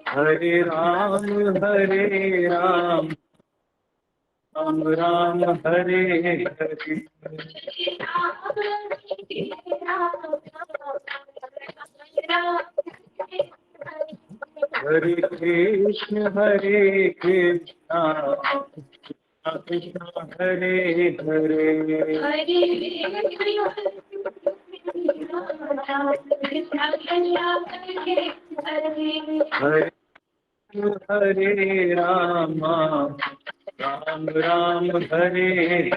हरे राम राम राम हरे हरे, हरे कृष्ण कृष्ण हरे हरे, हरे हरे राम राम हरे हरे,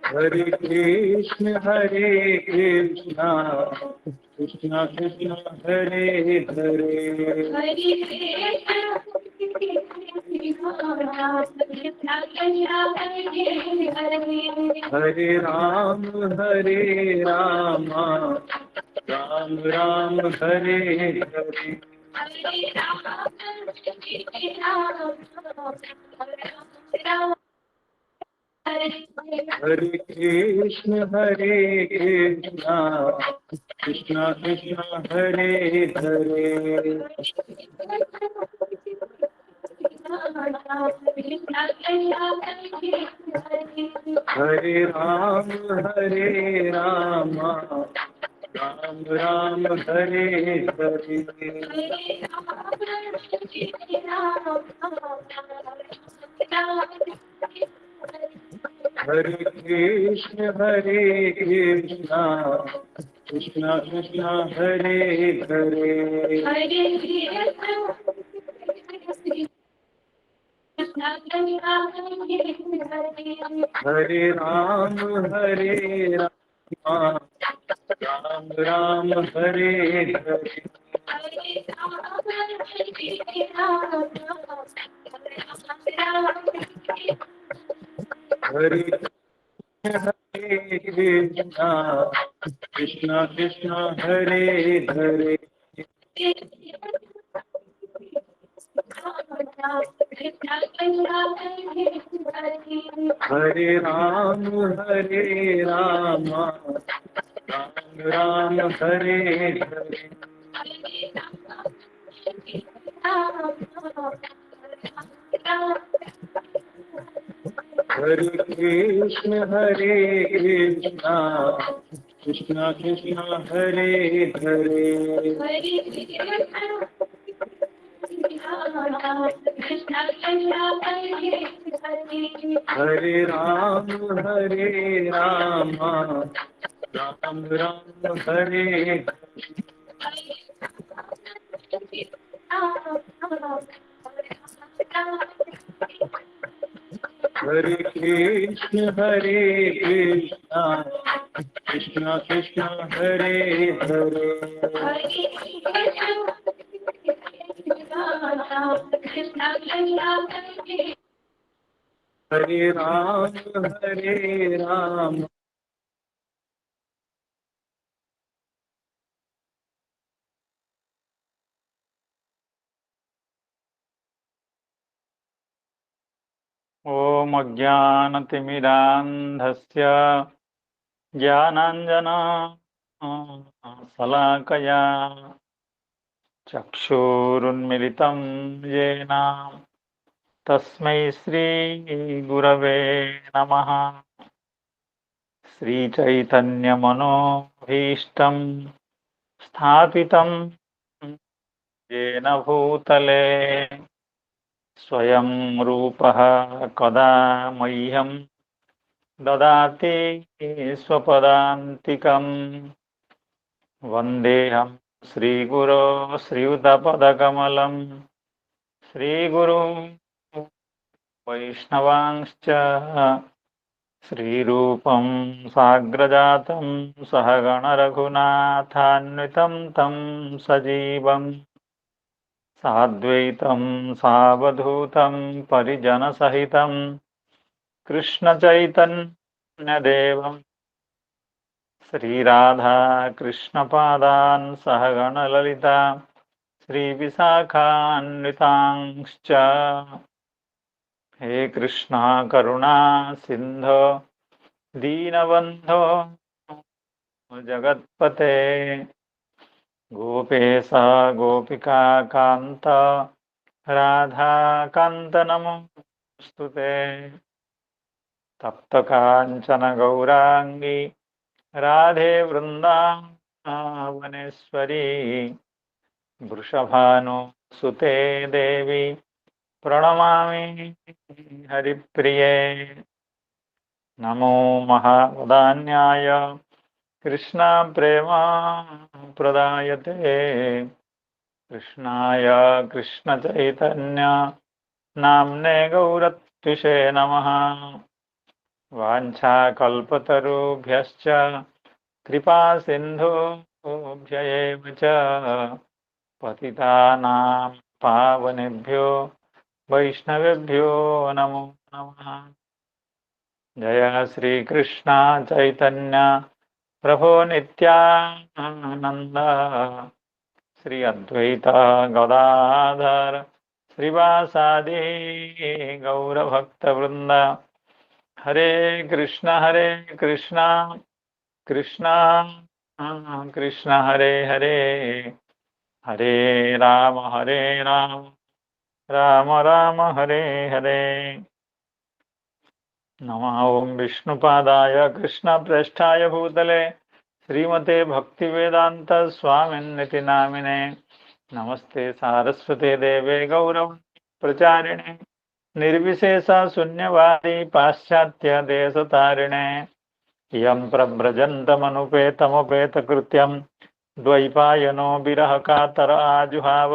हरे कृष्ण कृष्ण कृष्ण हरे हरे, हरे राम राम राम हरे हरे, हरे कृष्ण कृष्ण कृष्ण हरे हरे, हरे राम राम राम हरे हरे, हरे कृष्ण कृष्ण कृष्ण हरे हरे, हरे राम राम राम हरे हरे, हरे कृष्ण कृष्ण हरे हरे, हरे राम राम हरे हरे, हरे कृष्ण कृष्ण कृष्ण हरे हरे, हरे राम राम राम हरे हरे, हरे कृष्ण कृष्ण कृष्ण हरे हरे, हरे राम ॐ अज्ञानतिमिरान्धस्य ज्ञानाञ्जनशलाकया चक्षुरुन्मिलितं येन तस्मै श्रीगुरवे नमः। श्रीचैतन्यमनोभीष्टं स्थापितं येन भूतले स्वयं रूपः कदा मह्यं ददाति स्वपदान्तिकम्। वन्देऽहं श्रीगुरो श्रीयुतपदकमलं श्रीगुरुं वैष्णवांश्च श्रीरूपं साग्रजातं सहगणरघुनाथान्वितं तं सजीवं साद्वैतं सावधूतं परिजनसहितं कृष्णचैतन्यदेवं श्रीराधा कृष्णपादान् सहगणललिता श्रीविशाखान्वितांश्च हे कृष्णा करुणा सिंधो दीनबंधो जगत्पते गोपेश गोपिका कांत राधा कांत नमोस्तुते तप्त कांचन गौरांगी राधे वृंदावनेश्वरी वृषभानुसुते देवी प्रणमामि हरिप्रिये नमो महावदान्याय कृष्णा प्रेमा प्रदायते कृष्णाय कृष्ण चैतन्य नाम्ने गौरत्विषे नमः वाञ्छाकल्पतरुभ्यश्च कृपा सिन्धुभ्य एव च पतितानां पावनेभ्यो वैष्णवेभ्यो नमो नमः। जय श्री कृष्ण चैतन्य प्रभो नित्यानंद श्री अद्वैत गदाधर श्रीवासादि गौरभक्तवृंद हरे कृष्ण कृष्ण कृष्ण हरे हरे हरे राम राम राम हरे हरे। नमः ओं विष्णुपादाय कृष्णप्रेष्ठाय भूतले श्रीमते भक्तिवेदांत स्वामिन्निति नामिने नमस्ते सारस्वते देवे गौरव प्रचारिणे निर्विशेष शून्यवादी पाश्चात्य देशतारिणे यं प्रव्रजन्तमनुपेतमुपेतकृत्यं द्वैपायनो विरह कातर आजुहाव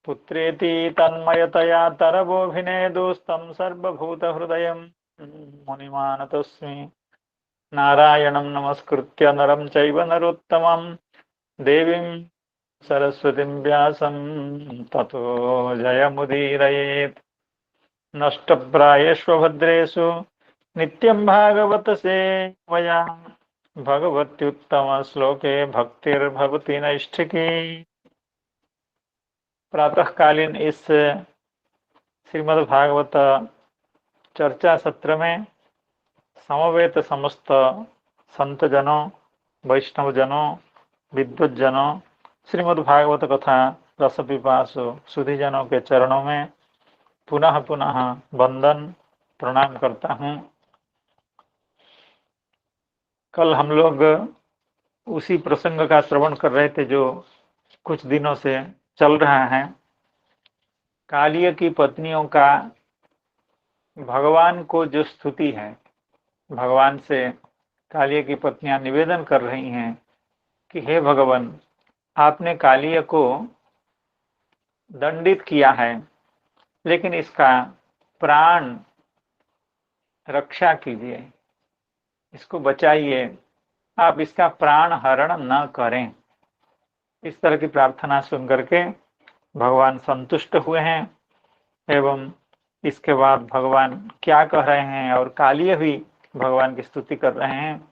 पुत्रेति तन्मयतया तरवोऽभिनेदुस्तं सर्वभूतहृदयं मुनिमानतोऽस्मि नारायणं नमस्कृत्य नरं चैव नरोत्तमं देवीं सरस्वतीं व्यासं ततो जयमुदीरयेत्। नष्टप्रायेषु भद्रेषु नित्यं भागवत सेवया भगवत्युत्तमश्लोके भक्तिर्भवति नैष्ठिकी। प्रातःकालीन इस श्रीमद् भागवत चर्चा सत्र में समवेत समस्त संत जनों, वैष्णव जनों, विद्वत जनों, श्रीमद् भागवत कथा रस पिपासु सुधी जनों के चरणों में पुनः पुनः वंदन प्रणाम करता हूँ। कल हम लोग उसी प्रसंग का श्रवण कर रहे थे जो कुछ दिनों से चल रहा है। कालिय की पत्नियों का भगवान को जो स्तुति है, भगवान से कालिय की पत्नियां निवेदन कर रही हैं कि हे भगवान, आपने कालिय को दंडित किया है, लेकिन इसका प्राण रक्षा कीजिए, इसको बचाइए, आप इसका प्राण हरण न करें। इस तरह की प्रार्थना सुन करके भगवान संतुष्ट हुए हैं एवं इसके बाद भगवान क्या कह रहे हैं और कालिय भी भगवान की स्तुति कर रहे हैं,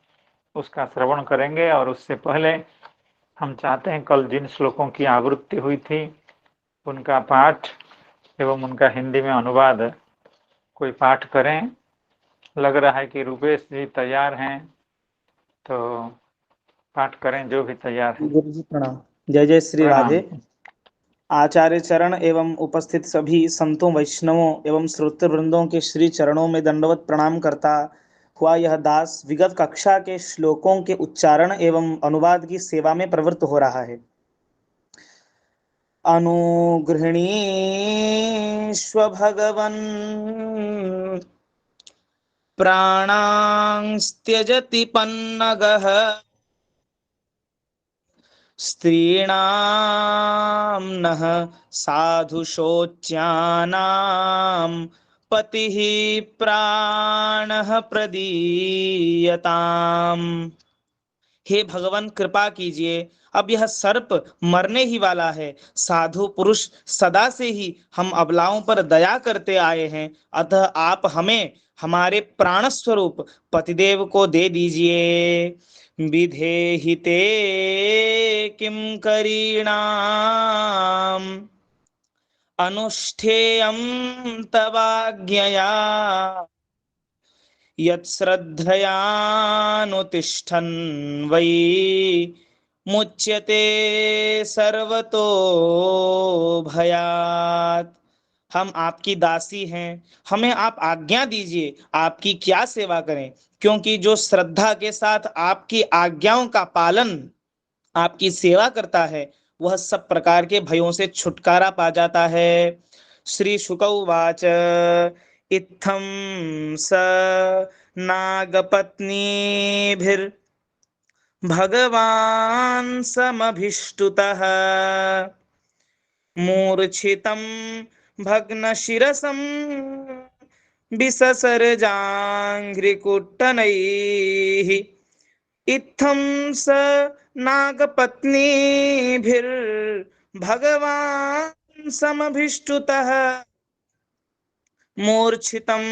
उसका श्रवण करेंगे। और उससे पहले हम चाहते हैं कल जिन श्लोकों की आवृत्ति हुई थी उनका पाठ एवं उनका हिंदी में अनुवाद कोई पाठ करें। लग रहा है कि रूपेश जी तैयार हैं, तो पाठ करें जो भी तैयार है। गुरु जी प्रणाम। जय जय श्री राधे। आचार्य चरण एवं उपस्थित सभी संतों, वैष्णवों एवं श्रोत्र वृंदों के श्री चरणों में दंडवत प्रणाम करता हुआ यह दास विगत कक्षा के श्लोकों के उच्चारण एवं अनुवाद की सेवा में प्रवृत्त हो रहा है। अनुगृह्णीष्व भगवन् प्राणांस्त्यजति पन्नगः स्त्रीणां नः साधुशोच्यानां पतिः प्राणः प्रदीयताम्। हे भगवान, कृपा कीजिए, अब यह सर्प मरने ही वाला है। साधु पुरुष सदा से ही हम अबलाओं पर दया करते आए हैं, अतः आप हमें हमारे प्राण स्वरूप पतिदेव को दे दीजिए। विधेहिते किम करीणाम अनुष्ठेयं तवाज्ञया यत्श्रद्धयानुतिष्ठन् वै मुच्यते सर्वतो भयात्। हम आपकी दासी हैं, हमें आप आज्ञा दीजिए, आपकी क्या सेवा करें, क्योंकि जो श्रद्धा के साथ आपकी आज्ञाओं का पालन, आपकी सेवा करता है, वह सब प्रकार के भयों से छुटकारा पा जाता है। श्री शुक उवाच इत्थं स नागपत्नीभिर्भगवान् समभिष्टुतः मूर्छितं भग्नशिरसं विससर्जाङ्घ्रिकुट्टनैः। इत्थं स नागपत्नीभिर्भगवान् समभिष्टुतः मूर्छितं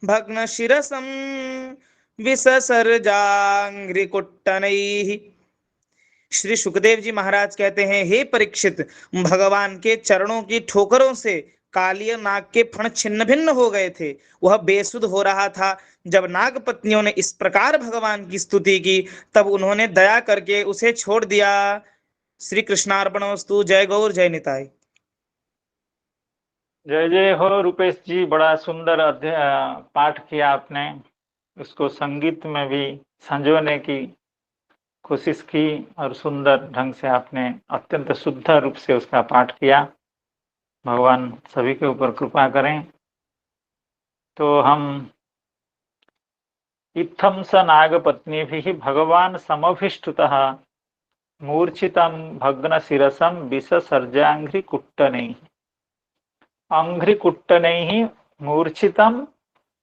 भग्नशिरसं विससर्जाङ्घ्रिकुट्टनैः। श्री सुखदेव जी महाराज कहते हैं, हे परीक्षित, भगवान के चरणों की ठोकरों से कालिय नाग के फण छिन्न भिन्न हो गए थे। वह बेसुध हो रहा था। जब नाग पत्नियों ने इस प्रकार भगवान की स्तुति की, तब उन्होंने दया करके उसे छोड़ दिया। श्री कृष्णार्पणमस्तु। जय गौर जय निताई। जय जय हो रूपेश जी, बड़ा सुंदर पाठ किया आपने। उसको संगीत में भी संजोने की कोशिश की और सुंदर ढंग से आपने अत्यंत शुद्ध रूप से उसका पाठ किया। भगवान सभी के ऊपर कृपा करें। तो हम इत्थं स नागपत्नीभिः भगवान समभिष्टुतः मूर्छितं भग्नशिरसं विससर्जाङ्घ्रिकुट्टनैः। अंघ्रिकुट्टनैः मूर्छितम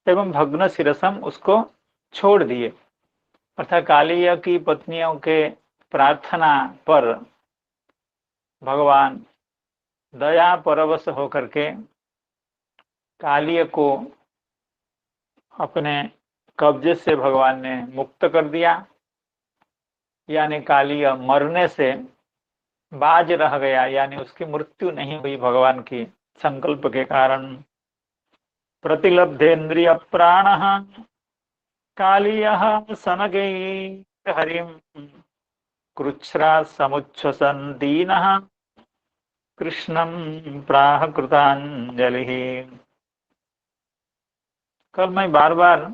एवं भग्न शिरसम, उसको छोड़ दिए। अर्थात कालिया की पत्नियों के प्रार्थना पर भगवान दया परवश होकर के कालिया को अपने कब्जे से भगवान ने मुक्त कर दिया, यानी कालिया मरने से बाज रह गया, यानी उसकी मृत्यु नहीं हुई भगवान की संकल्प के कारण। प्रतिलब्धेन्द्रिय प्राणः कालियः सनगैः हरिं कृच्छ्रा समुच्छ्वसन् दीनः कृष्णं प्राह कृताञ्जलिः। कल मैं बार बार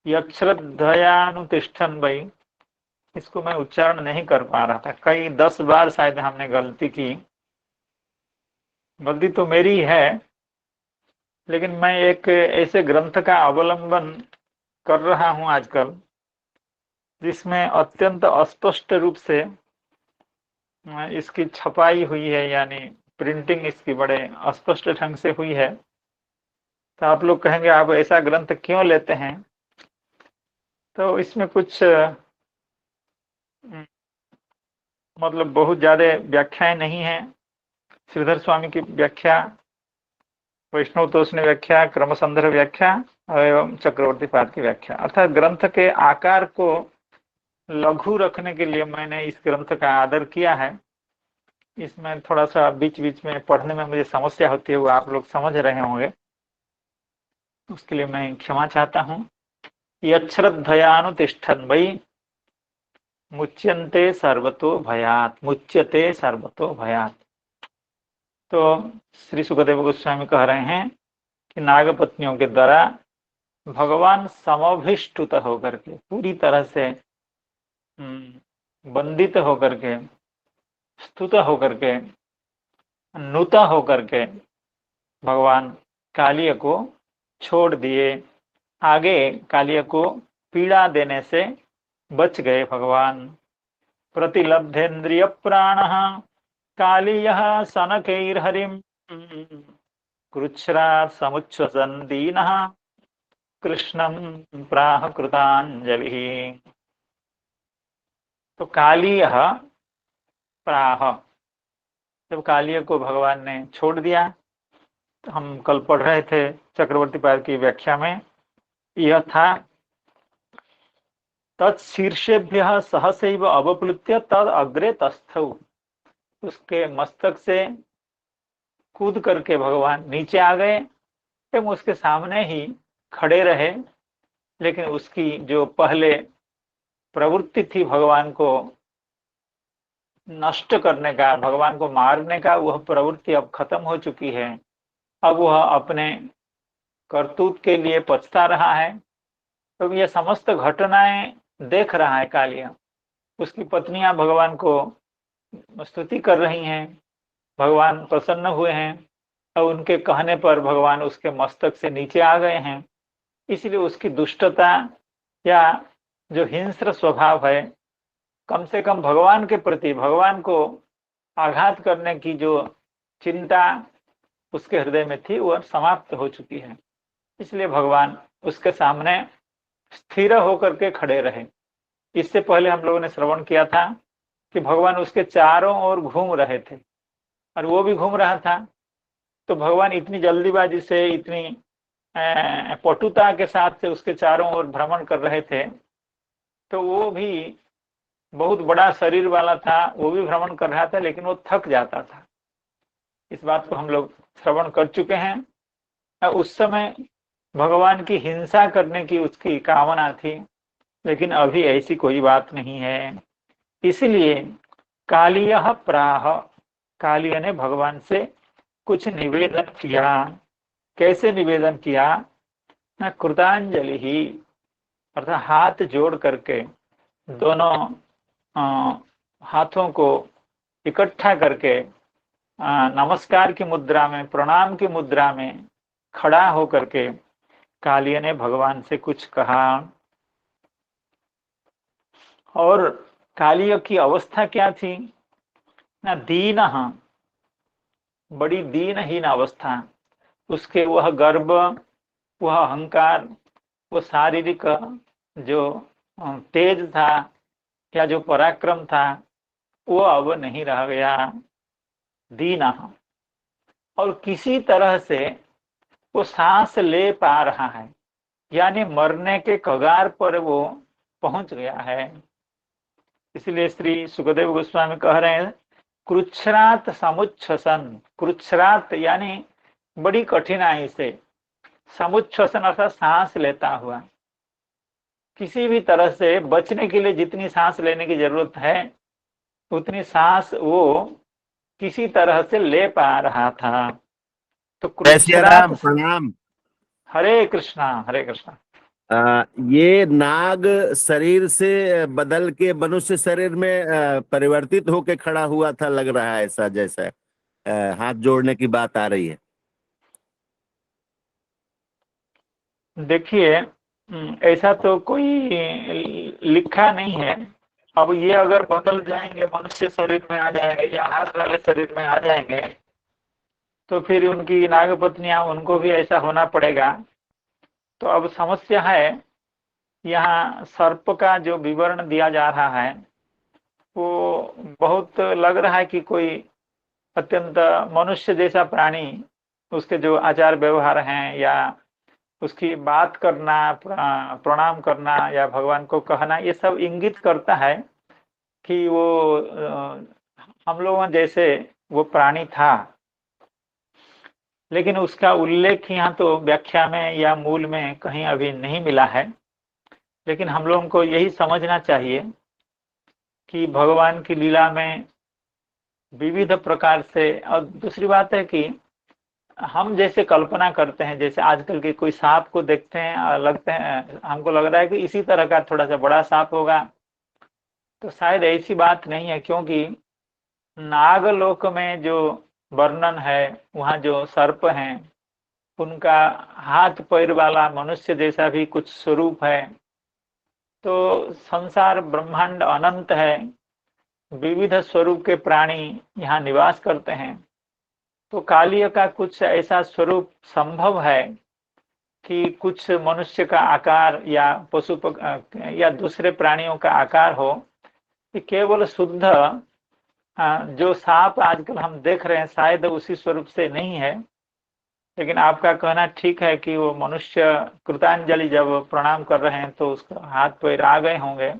यच्छ्रद्धयानुतिष्ठन् वै, इसको मैं उच्चारण नहीं कर पा रहा था। कई 10 बार शायद हमने गलती की। गलती तो मेरी है, लेकिन मैं एक ऐसे ग्रंथ का अवलंबन कर रहा हूं आजकल जिसमें अत्यंत अस्पष्ट रूप से इसकी छपाई हुई है, यानी प्रिंटिंग इसकी बड़े अस्पष्ट ढंग से हुई है। तो आप लोग कहेंगे आप ऐसा ग्रंथ क्यों लेते हैं? तो इसमें कुछ मतलब बहुत ज्यादा व्याख्याएं नहीं है। श्रीधर स्वामी की व्याख्या, वैष्णव तोषणी व्याख्या, क्रमसंदर्भ व्याख्या एवं चक्रवर्ती पाद की व्याख्या। अर्थात ग्रंथ के आकार को लघु रखने के लिए मैंने इस ग्रंथ का आदर किया है। इसमें थोड़ा सा बीच बीच में पढ़ने में मुझे समस्या होती है, वो आप लोग समझ रहे होंगे, उसके लिए मैं क्षमा चाहता हूँ। यच्छ्रद्धयानुतिष्ठन् वै मुच्यन्ते सर्वतो भयात्, मुच्यते सर्वतो भयात्। तो श्री सुखदेव गोस्वामी कह रहे हैं कि नागपत्नियों के द्वारा भगवान समभिष्टुत होकर के, पूरी तरह से बंदित होकर के, स्तुत होकर के, नुत होकर के भगवान कालिय को छोड़ दिए। आगे कालिय को पीड़ा देने से बच गए भगवान। प्रतिलब्धेन्द्रिय प्राणः कालियः सनकैर्हरिं कृच्छ्रा समुच्छ्वसन् दीनः कृष्णं प्राह कृताञ्जलिः। तो कालियः प्राह, जब कालिय को भगवान ने छोड़ दिया, तो हम कल पढ़ रहे थे चक्रवर्ती पाद की व्याख्या में, यह था तत्शीर्षेभ्यः सहसैव अवप्लुत्य तद अग्रे तस्थौ। उसके मस्तक से कूद करके भगवान नीचे आ गए एवं उसके सामने ही खड़े रहे। लेकिन उसकी जो पहले प्रवृत्ति थी भगवान को नष्ट करने का, भगवान को मारने का, वह प्रवृत्ति अब खत्म हो चुकी है। अब वह अपने करतूत के लिए पछता रहा है। तो यह समस्त घटनाएं देख रहा है कालिया। उसकी पत्नियां भगवान को स्तुति कर रही हैं, भगवान प्रसन्न हुए हैं और उनके कहने पर भगवान उसके मस्तक से नीचे आ गए हैं। इसलिए उसकी दुष्टता या जो हिंस्र स्वभाव है, कम से कम भगवान के प्रति, भगवान को आघात करने की जो चिंता उसके हृदय में थी वह समाप्त हो चुकी है। इसलिए भगवान उसके सामने स्थिर होकर के खड़े रहे। इससे पहले हम लोगों ने श्रवण किया था कि भगवान उसके चारों ओर घूम रहे थे और वो भी घूम रहा था। तो भगवान इतनी जल्दीबाजी से, इतनी पटुता के साथ से उसके चारों ओर भ्रमण कर रहे थे। तो वो भी बहुत बड़ा शरीर वाला था, वो भी भ्रमण कर रहा था, लेकिन वो थक जाता था। इस बात को हम लोग श्रवण कर चुके हैं। उस समय भगवान की हिंसा करने की उसकी कामना थी, लेकिन अभी ऐसी कोई बात नहीं है। इसलिए कालियः प्राह, कालिय ने भगवान से कुछ निवेदन किया। कैसे निवेदन किया? न कृतांजलि ही, अर्थात हाथ जोड़ करके दोनों हाथों को इकट्ठा करके नमस्कार की मुद्रा में, प्रणाम की मुद्रा में खड़ा होकर के कालिय ने भगवान से कुछ कहा। और कालिय की अवस्था क्या थी? ना दीन, बड़ी दीनहीन अवस्था। उसके वह गर्व, वह अहंकार, वो शारीरिक जो तेज था या जो पराक्रम था, वो अब नहीं रह गया। दीना, और किसी तरह से वो सांस ले पा रहा है, यानी मरने के कगार पर वो पहुंच गया है। इसलिए श्री सुखदेव गोस्वामी कह रहे हैं, कृच्छ्रात समुच्छ्वसन। कृच्छ्रात यानी बड़ी कठिनाई से, समुच्छ्वसन अर्थात सांस लेता हुआ। किसी भी तरह से बचने के लिए जितनी सांस लेने की जरूरत है उतनी सांस वो किसी तरह से ले पा रहा था। तो राम कृच्छ्रात। प्रणाम। हरे कृष्णा, हरे कृष्णा। ये नाग शरीर से बदल के मनुष्य शरीर में परिवर्तित होके खड़ा हुआ था, लग रहा है ऐसा, जैसा हाथ जोड़ने की बात आ रही है। देखिए, ऐसा तो कोई लिखा नहीं है। अब ये अगर बदल जाएंगे, मनुष्य शरीर में आ जाएंगे या हाथ वाले शरीर में आ जाएंगे, तो फिर उनकी नाग पत्नियां, उनको भी ऐसा होना पड़ेगा। तो अब समस्या है, यहाँ सर्प का जो विवरण दिया जा रहा है वो बहुत लग रहा है कि कोई अत्यंत मनुष्य जैसा प्राणी, उसके जो आचार व्यवहार हैं या उसकी बात करना, प्रणाम करना या भगवान को कहना, ये सब इंगित करता है कि वो हम लोगों जैसे वो प्राणी था। लेकिन उसका उल्लेख यहाँ तो व्याख्या में या मूल में कहीं अभी नहीं मिला है। लेकिन हम लोगों को यही समझना चाहिए कि भगवान की लीला में विविध प्रकार से, और दूसरी बात है कि हम जैसे कल्पना करते हैं, जैसे आजकल के कोई सांप को देखते हैं, लगते हैं, हमको लग रहा है कि इसी तरह का थोड़ा सा बड़ा सांप होगा। तो शायद ऐसी बात नहीं है, क्योंकि नागलोक में जो वर्णन है, वहाँ जो सर्प हैं उनका हाथ पैर वाला मनुष्य जैसा भी कुछ स्वरूप है। तो संसार ब्रह्मांड अनंत है, विविध स्वरूप के प्राणी यहाँ निवास करते हैं। तो कालिय का कुछ ऐसा स्वरूप संभव है कि कुछ मनुष्य का आकार या पशु या दूसरे प्राणियों का आकार हो, कि केवल शुद्ध जो सांप आजकल हम देख रहे हैं शायद उसी स्वरूप से नहीं है। लेकिन आपका कहना ठीक है कि वो मनुष्य कृतांजलि जब प्रणाम कर रहे हैं तो उसका हाथ पैर आ गए होंगे।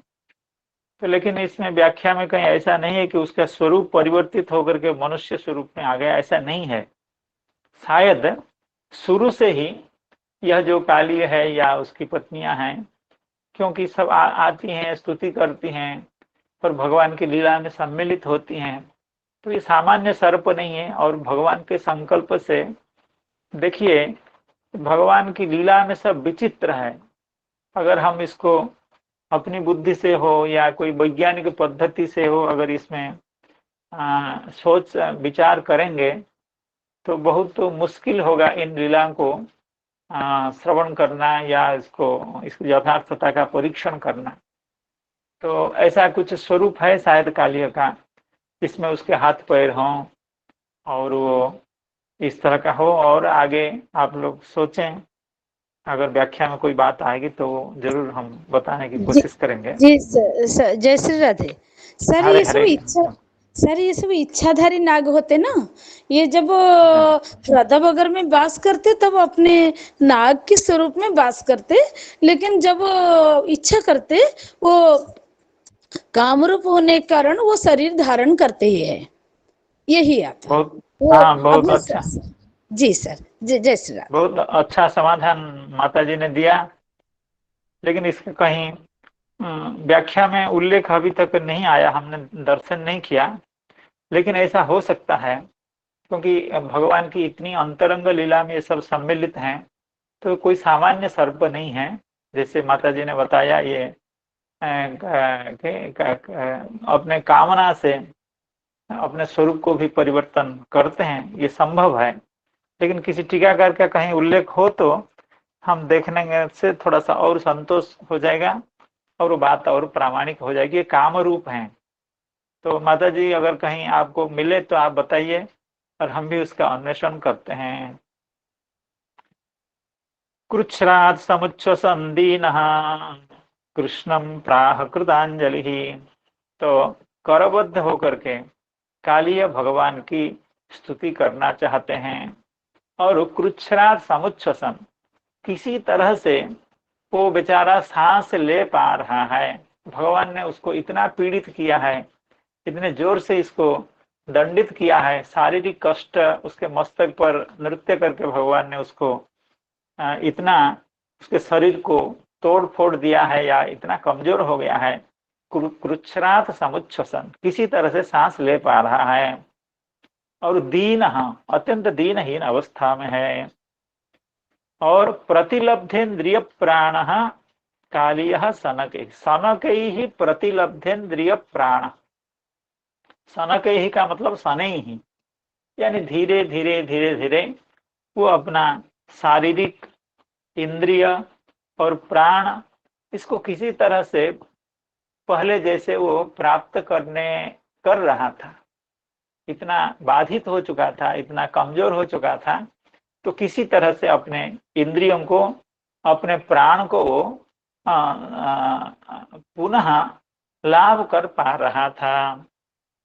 तो लेकिन इसमें व्याख्या में कहीं ऐसा नहीं है कि उसका स्वरूप परिवर्तित होकर के मनुष्य स्वरूप में आ गया, ऐसा नहीं है। शायद शुरू से ही यह जो काली है या उसकी पत्नियां हैं, क्योंकि सब आती हैं, स्तुति करती हैं और भगवान की लीला में सम्मिलित होती हैं, तो ये सामान्य सर्प नहीं है। और भगवान के संकल्प से देखिए, भगवान की लीला में सब विचित्र है। अगर हम इसको अपनी बुद्धि से हो या कोई वैज्ञानिक पद्धति से हो, अगर इसमें सोच विचार करेंगे तो बहुत तो मुश्किल होगा इन लीला को श्रवण करना या इसकी यथार्थता का परीक्षण करना। तो ऐसा कुछ स्वरूप है शायद कालिया का, जिसमें उसके हाथ पैर हों और वो इस तरह का हो। और आगे आप लोग सोचें, अगर व्याख्या में कोई बात आएगी तो जरूर हम बताने की कोशिश करेंगे। जी सर, जय श्री राधे सर। हरे ये सब हरे इच्छा सर, ये सब इच्छाधारी नाग होते ना, ये जब हृदय वगैरह में वास करते तब अपने नाग के स्वरूप में वास करते, लेकिन जब इच्छा करते वो कामरूप होने के कारण वो शरीर धारण करते ही है। यही आता है। बहुत बहुत अपने अच्छा, जी सर, जय श्री राधे। बहुत अच्छा समाधान माता जी ने दिया। लेकिन इसका कहीं व्याख्या में उल्लेख अभी तक नहीं आया, हमने दर्शन नहीं किया। लेकिन ऐसा हो सकता है क्योंकि भगवान की इतनी अंतरंग लीला में ये सब सम्मिलित हैं, तो कोई सामान्य सर्प नहीं है। जैसे माता जी ने बताया, ये अपने कामना से अपने स्वरूप को भी परिवर्तन करते हैं, ये संभव है। लेकिन किसी टीकाकार का कहीं उल्लेख हो तो हम देखने से थोड़ा सा और संतोष हो जाएगा और वो बात और प्रामाणिक हो जाएगी। ये काम रूप हैं। तो माता जी अगर कहीं आपको मिले तो आप बताइए, और हम भी उसका अन्वेषण करते हैं। कृच्छ्रात् समुच्छ्वसन दीनः कृष्णम प्राह कृतांजलि। तो करबद्ध होकर के कालिय भगवान की स्तुति करना चाहते हैं, और कृच्छ्रात् समुच्छ्वसन, किसी तरह से वो बेचारा सांस ले पा रहा है। भगवान ने उसको इतना पीड़ित किया है, इतने जोर से इसको दंडित किया है, शारीरिक कष्ट उसके मस्तक पर नृत्य करके भगवान ने उसको इतना उसके शरीर को तोड़ फोड़ दिया है या इतना कमजोर हो गया है। कृच्छ्रात् समुच्छ्वसन, किसी तरह से सांस ले पा रहा है, और दीन, अत्यंत दीनहीन अवस्था में है। और प्रतिलब्धेन्द्रिय प्राण कालियः शनकैः, शनकैः प्रतिलब्धेन्द्रिय प्राण। शनकैः का मतलब शनैः, यानी धीरे धीरे धीरे धीरे वो अपना शारीरिक, इंद्रिय और प्राण, इसको किसी तरह से पहले जैसे वो प्राप्त कर रहा था। इतना बाधित हो चुका था, इतना कमजोर हो चुका था, तो किसी तरह से अपने इंद्रियों को, अपने प्राण को वो पुनः लाभ कर पा रहा था।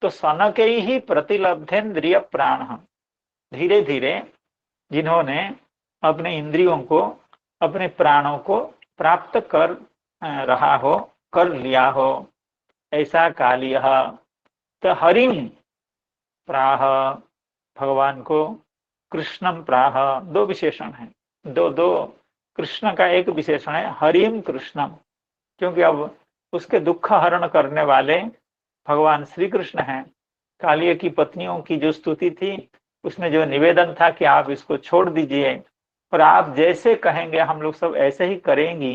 तो शनकैः प्रतिलब्धेन्द्रिय प्राण, धीरे धीरे जिन्होंने अपने इंद्रियों को, अपने प्राणों को प्राप्त कर रहा हो, कर लिया हो, ऐसा कालियः। तो हरिम प्राह, भगवान को, कृष्णम प्राह, दो विशेषण है, दो कृष्ण का एक विशेषण है हरिम कृष्णम, क्योंकि अब उसके दुख हरण करने वाले भगवान श्री कृष्ण हैं। कालिया की पत्नियों की जो स्तुति थी उसमें जो निवेदन था कि आप इसको छोड़ दीजिए और आप जैसे कहेंगे हम लोग सब ऐसे ही करेंगी,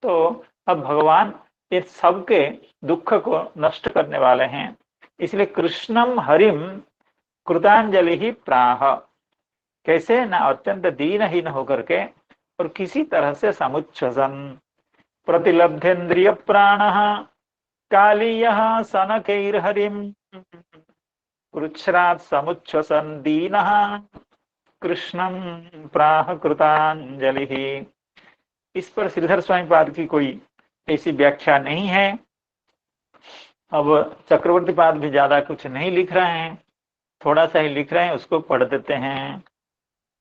तो अब भगवान इस सबके दुख को नष्ट करने वाले हैं। इसलिए कृष्णम हरिम कृतांजलि ही प्राह, कैसे ना अत्यंत दीनहीन होकर के और किसी तरह से समुच्छ्वसन, प्रतिलब्धेन्द्रिय प्राण कालियः शनकैर्हरिम कृच्छ्रात् समुच्छ्वसन दीनः कृष्णम प्राह कृतांजलि। इस पर श्रीधर स्वामी पाद की कोई ऐसी व्याख्या नहीं है। अब चक्रवर्ती पाद भी ज्यादा कुछ नहीं लिख रहे हैं, थोड़ा सा ही लिख रहे हैं, उसको पढ़ देते हैं।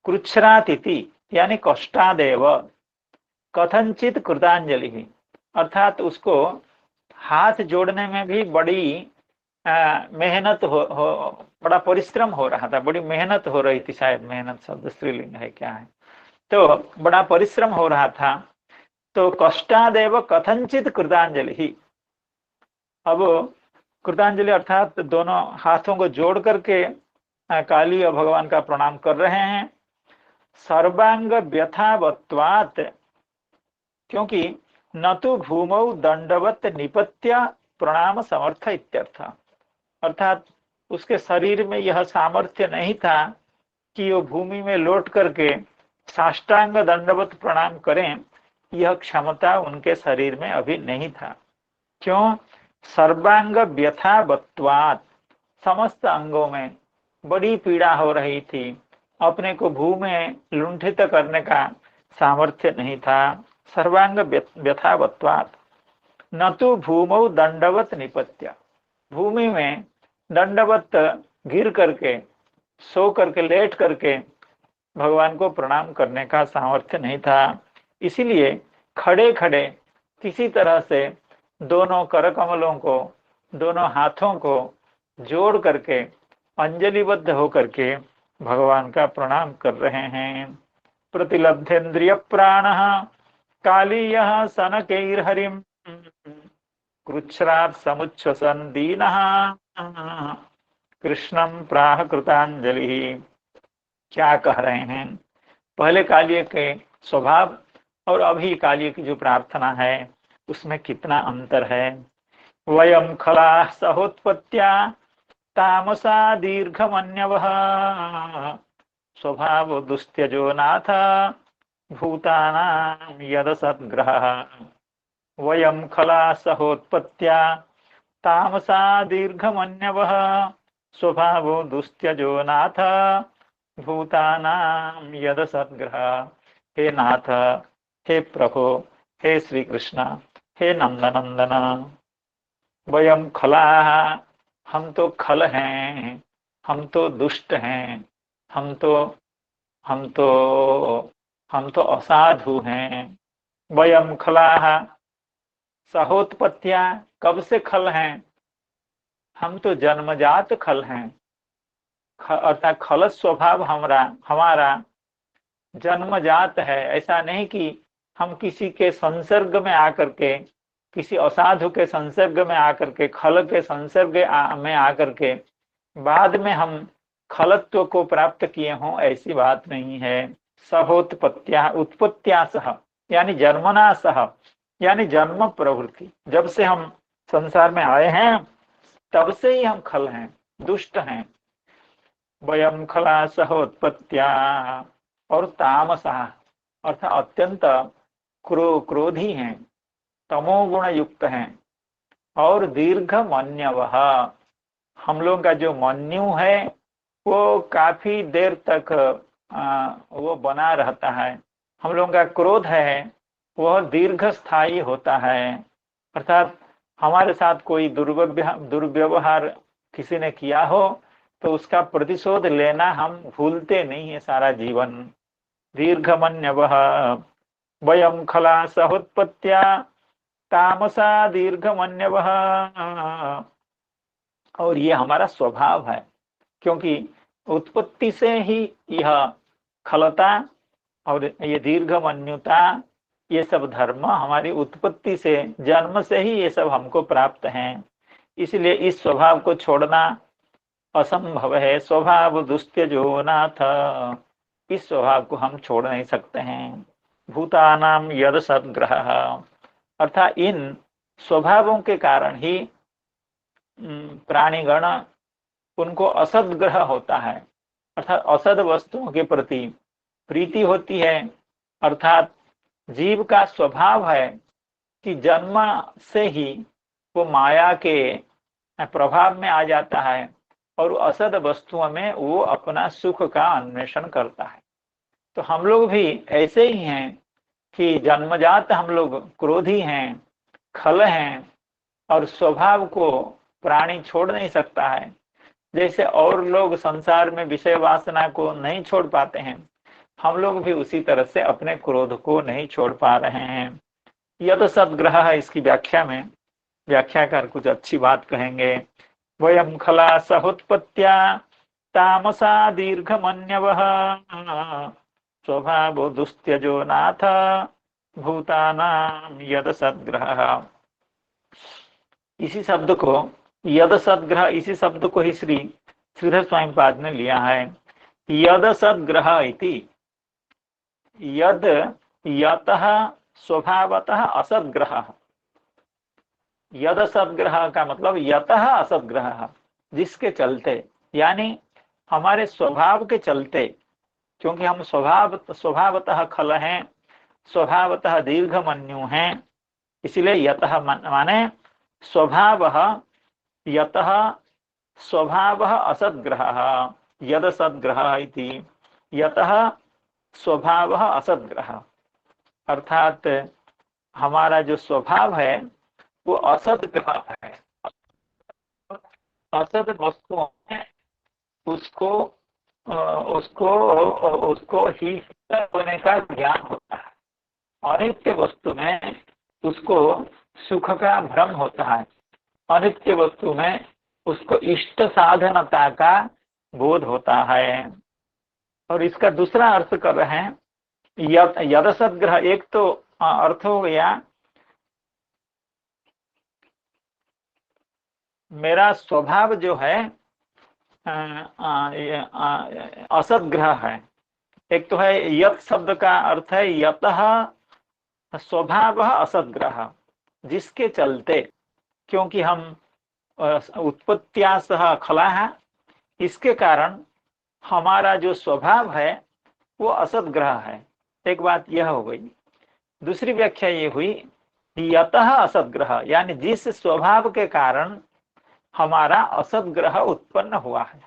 कृच्छ्रात् इति यानी कष्टादेव कथनचित कृतांजलि, अर्थात उसको हाथ जोड़ने में भी बड़ी मेहनत बड़ा परिश्रम हो रहा था, बड़ी मेहनत हो रही थी, शायद मेहनत शब्द स्त्रीलिंग है क्या है, तो बड़ा परिश्रम हो रहा था। तो कष्टादेव कथनचित कृतांजलि ही, अब कृतांजलि अर्थात दोनों हाथों को जोड़ करके काली और भगवान का प्रणाम कर रहे हैं। सर्वांग व्यथावत्वात्, क्योंकि न तो भूमौ दंडवत निपत्य प्रणाम समर्थ इत्यर्थ, अर्थात उसके शरीर में यह सामर्थ्य नहीं था कि वो भूमि में लौट करके साष्टांग दंडवत प्रणाम करें, यह क्षमता उनके शरीर में अभी नहीं था। क्यों? सर्वांग व्यथावत्वात्, समस्त अंगों में बड़ी पीड़ा हो रही थी, अपने को भूमि में लुंठित करने का सामर्थ्य नहीं था। सर्वांग व्यथावत्वात् न तो भूमौ दंडवत निपत्य, भूमि में दंडवत गिर करके, सो करके, लेट करके भगवान को प्रणाम करने का सामर्थ्य नहीं था। इसीलिए खड़े खड़े किसी तरह से दोनों कर कमलों को, दोनों हाथों को जोड़ करके अंजलिबद्ध होकर के भगवान का प्रणाम कर रहे हैं। प्रतिलब्धेन्द्रिय प्राण कालीय सनकैर्हरिम कृच्छ्रात् समुच्छ्वसन दीनः कृष्णम प्राह कृतांजलि। क्या कह रहे हैं? पहले कालिय के स्वभाव और अभी कालिय की जो प्रार्थना है उसमें कितना अंतर है। वयम खला सहोत्पत्त्या तामसा दीर्घमन्यवः स्वभाव दुस्त्यजो नाथ भूतानां यदसद्ग्रहः। वयम खला सहोत्पत्त्या तामसा दीर्घमन्यवः स्वभावो दुस्त्यजो नाथ भूतानां यदसद्ग्रहः। हे नाथ, हे प्रभु, हे श्री कृष्ण, हे नंदनंदन, वयम खला, हम तो खल हैं, हम तो दुष्ट हैं, हम तो असाधु हैं। वयम खला सहोत्पत्तिया, कब से खल हैं? हम तो जन्मजात खल हैं, अर्थात खल स्वभाव हमारा जन्मजात है। ऐसा नहीं कि हम किसी के संसर्ग में आकर के, किसी असाधु के संसर्ग में आकर के, खल के संसर्ग में आकर के बाद में हम खलत्व को प्राप्त किए हों, ऐसी बात नहीं है। सहोत्पत्त्या, उत्पत्त्या सह यानी जन्मना सह, यानी जन्म प्रवृत्ति, जब से हम संसार में आए हैं तब से ही हम खल हैं, दुष्ट हैं। वयम खला सहोत्पत्त्या, और तामसा अर्थात अत्यंत क्रोधी हैं, तमोगुण युक्त हैं, और दीर्घ मन्यवः, हम लोग का जो मन्यु है वो काफी देर तक वो बना रहता है। हम लोग का क्रोध है वह दीर्घ स्थायी होता है, अर्थात हमारे साथ कोई दुर्व्यवहार किसी ने किया हो तो उसका प्रतिशोध लेना हम भूलते नहीं है सारा जीवन। दीर्घमन्यवः वयम खला सहोत्पत्त्या तामसा दीर्घमन्यवः, और ये हमारा स्वभाव है, क्योंकि उत्पत्ति से ही यह खलता और ये दीर्घमन्युता, ये सब धर्म हमारी उत्पत्ति से, जन्म से ही ये सब हमको प्राप्त हैं। इसलिए इस स्वभाव को छोड़ना असंभव है। स्वभाव दुस्त्यजो नाथ, इस स्वभाव को हम छोड़ नहीं सकते हैं। भूतानाम यद सद्ग्रह, अर्थात इन स्वभावों के कारण ही प्राणीगण उनको असद्ग्रह होता है, अर्थात असद वस्तुओं के प्रति प्रीति होती है। अर्थात जीव का स्वभाव है कि जन्म से ही वो माया के प्रभाव में आ जाता है और असद वस्तुओं में वो अपना सुख का अन्वेषण करता है। तो हम लोग भी ऐसे ही हैं कि जन्मजात हम लोग क्रोधी हैं, खल हैं, और स्वभाव को प्राणी छोड़ नहीं सकता है। जैसे और लोग संसार में विषय वासना को नहीं छोड़ पाते हैं, हम लोग भी उसी तरह से अपने क्रोध को नहीं छोड़ पा रहे हैं। यह तो सद्ग्रह है। इसकी व्याख्या में व्याख्याकार कुछ अच्छी बात कहेंगे। वयं खला सहोत्पत्त्या तामसा दीर्घमन्यवः स्वभावो दुस्त्यजो नाथ भूतानां यद सद्ग्रह। इसी शब्द को यद सद्ग्रह, इसी शब्द को ही श्री श्रीधर स्वामीपाद ने लिया है। यद सद्ग्रह इति, यद यतः स्वभावतः असद्ग्रह। यद सद्ग्रह का मतलब यतः असद्ग्रह, जिसके चलते, यानी हमारे स्वभाव के चलते, क्योंकि हम स्वभावतः खल हैं, स्वभावतः दीर्घमन्यु हैं, इसलिए यतः माने स्वभावः, यतः स्वभावः असद्ग्रहः यद सद्ग्रहः इति, यतः स्वभावः असद्ग्रहः, अर्थात हमारा जो स्वभाव है वो असद्ग्रह है। असद वस्तुओं में उसको ही होने का ज्ञान होता है, अनित्य वस्तु में उसको सुख का भ्रम होता है, अनित्य वस्तु में उसको इष्ट साधनता का बोध होता है। और इसका दूसरा अर्थ कर रहे हैं यद सद्ग्रह। एक तो अर्थ हो गया मेरा स्वभाव जो है असद्ग्रह है। एक तो है यत शब्द का अर्थ है यतः स्वभाव असद्ग्रह, जिसके चलते, क्योंकि हम उत्पत्त्या सह खला है, इसके कारण हमारा जो स्वभाव है वो असद्ग्रह है। एक बात यह हो गई। दूसरी व्याख्या ये हुई यतः असद्ग्रह, यानी जिस स्वभाव के कारण हमारा असद्ग्रह उत्पन्न हुआ है।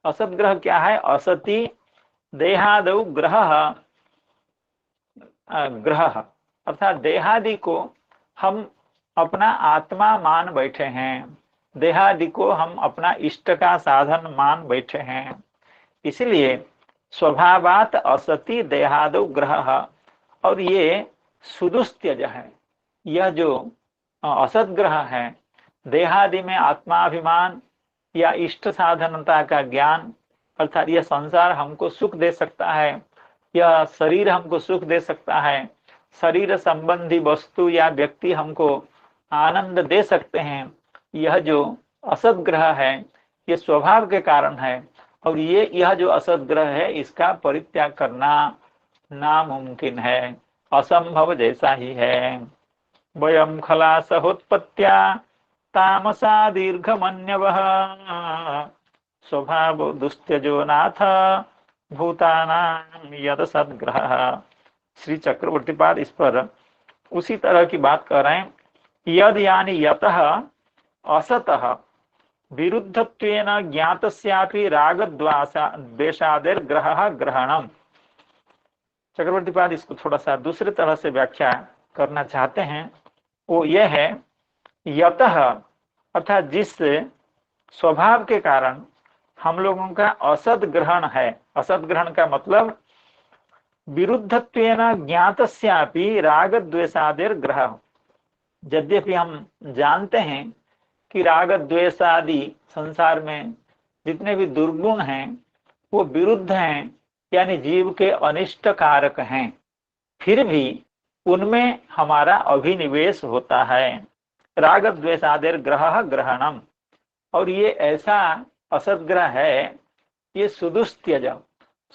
असद्ग्रह क्या है? असति देहादौ ग्रह, ग्रह अर्थात देहादि को हम अपना आत्मा मान बैठे हैं, देहादि को हम अपना इष्ट का साधन मान बैठे हैं। इसलिए स्वभावात असति देहादौ ग्रह, और ये सुदुस्त्यज है। यह जो असद्ग्रह है, देहादि में आत्माभिमान या इष्ट साधनता का ज्ञान, अर्थात यह संसार हमको सुख दे सकता है, यह शरीर हमको सुख दे सकता है, शरीर संबंधी वस्तु या व्यक्ति हमको आनंद दे सकते हैं, यह जो असद्ग्रह है ये स्वभाव के कारण है। और यह जो असद्ग्रह है इसका परित्याग करना नामुमकिन है, असंभव जैसा ही है। वयम खला सहोत्पत्त्या तामसा दीर्घमन्यवः स्वभाव दुस्त्यजो नाथ भूतानां यद सद्ग्रह। श्री चक्रवर्ती पाद इस पर उसी तरह की बात कर रहे हैं। यद यानी यतः असतः विरुद्धत्वेन ज्ञातस्यापि रागद्वेषादेर ग्रह ग्रहणम। चक्रवर्ती पाद इसको थोड़ा सा दूसरी तरह से व्याख्या करना चाहते हैं। वो यह है यतः अर्थात जिस स्वभाव के कारण हम लोगों का असद ग्रहण है। असद ग्रहण का मतलब विरुद्धत्वेन ज्ञातस्यापि राग द्वेषादेर ग्रह। यद्यपि हम जानते हैं कि राग द्वेषादि संसार में जितने भी दुर्गुण हैं वो विरुद्ध हैं, यानी जीव के अनिष्ट कारक हैं, फिर भी उनमें हमारा अभिनिवेश होता है। राग द्वेषादेर ग्रह ग्रहणम, और ये ऐसा असद्ग्रह है, ये सुदुस्त्यज।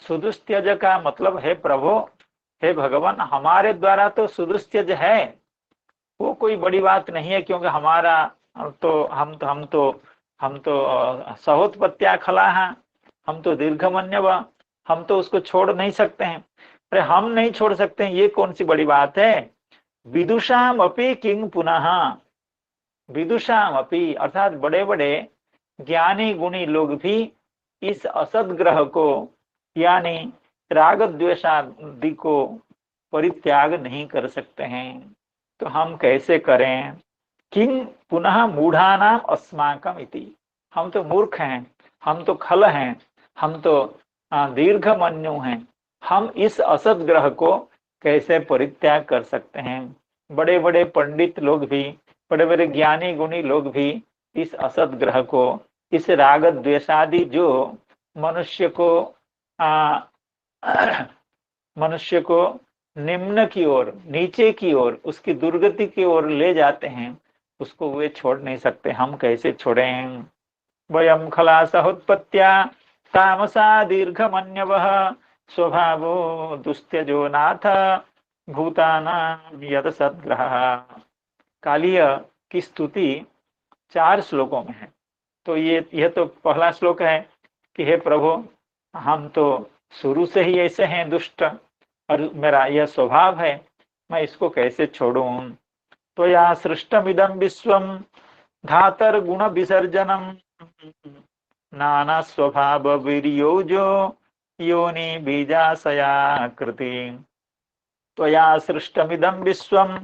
सुदुस्त्यज का मतलब है प्रभु, हे भगवान, हमारे द्वारा तो सुदुस्त्यज है, वो कोई बड़ी बात नहीं है, क्योंकि हमारा तो हम तो सहोत्पत्त्या खला है, हम तो दीर्घमन्यव, हम तो उसको छोड़ नहीं सकते हैं। अरे हम नहीं छोड़ सकते हैं, ये कौन सी बड़ी बात है। विदुषाम अपि किंग पुनः, विदुषाम अपि अर्थात बड़े बड़े ज्ञानी गुणी लोग भी इस असद्ग्रह को यानी राग द्वेषादि को परित्याग नहीं कर सकते हैं, तो हम कैसे करें। किंग पुनः मूढ़ानाम अस्माकम इति, हम तो मूर्ख हैं, हम तो खल हैं, हम तो दीर्घमन्यु हैं, हम इस असद्ग्रह को कैसे परित्याग कर सकते हैं। बड़े बड़े पंडित लोग भी, बड़े बड़े ज्ञानी गुणी लोग भी इस असद्ग्रह को इस राग द्वेषादि जो मनुष्य को मनुष्य को निम्न की ओर, नीचे की ओर, उसकी दुर्गति की ओर ले जाते हैं, उसको वे छोड़ नहीं सकते। हम कैसे छोड़ें? वयम खलासः उत्पत्त्या तामसा दीर्घमन्यवः स्वभावो दुस्त्यजो नाथ भूतानां यद सद्ग्रहः। कालिय की स्तुति 4 श्लोकों में है। तो यह तो पहला श्लोक है कि हे प्रभु, हम तो शुरू से ही ऐसे हैं दुष्ट, और मेरा यह स्वभाव है, मैं इसको कैसे छोड़ूं? तो या सृष्टमिदं विश्वम धातर गुण विसर्जनम नाना स्वभाव वीर्योजो योनि बीजाशया कृति। तो या सृष्टमिदं विश्वम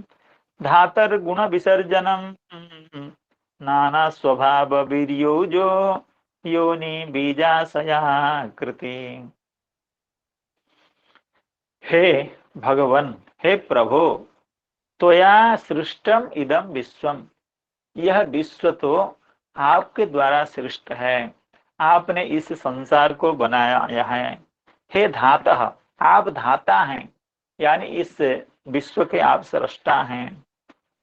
धातर गुण विसर्जनम नाना स्वभाव वीर्योजो योनि बीजाशया कृति। हे भगवन, हे प्रभु, त्वया सृष्टम इदम विश्वम, यह विश्व तो आपके द्वारा सृष्ट है, आपने इस संसार को बनाया है। हे धातः, आप धाता हैं, यानी इस विश्व के आप सृष्टा हैं।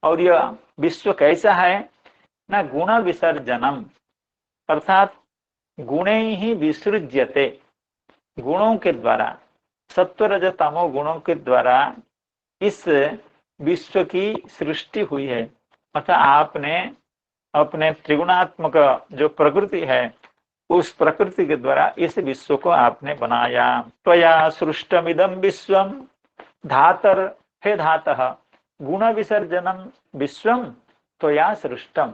और यह विश्व कैसा है? न गुण विसर्जनम, अर्थात गुणे ही विसृज्यते, गुणों के द्वारा, सत्व रज तमो गुणों के द्वारा इस विश्व की सृष्टि हुई है। अर्थात आपने अपने त्रिगुणात्मक जो प्रकृति है, उस प्रकृति के द्वारा इस विश्व को आपने बनाया। त्वया सृष्टमिदं विश्वम धातर, हे धातः गुण विसर्जनम विश्वम त्वया सृष्टम,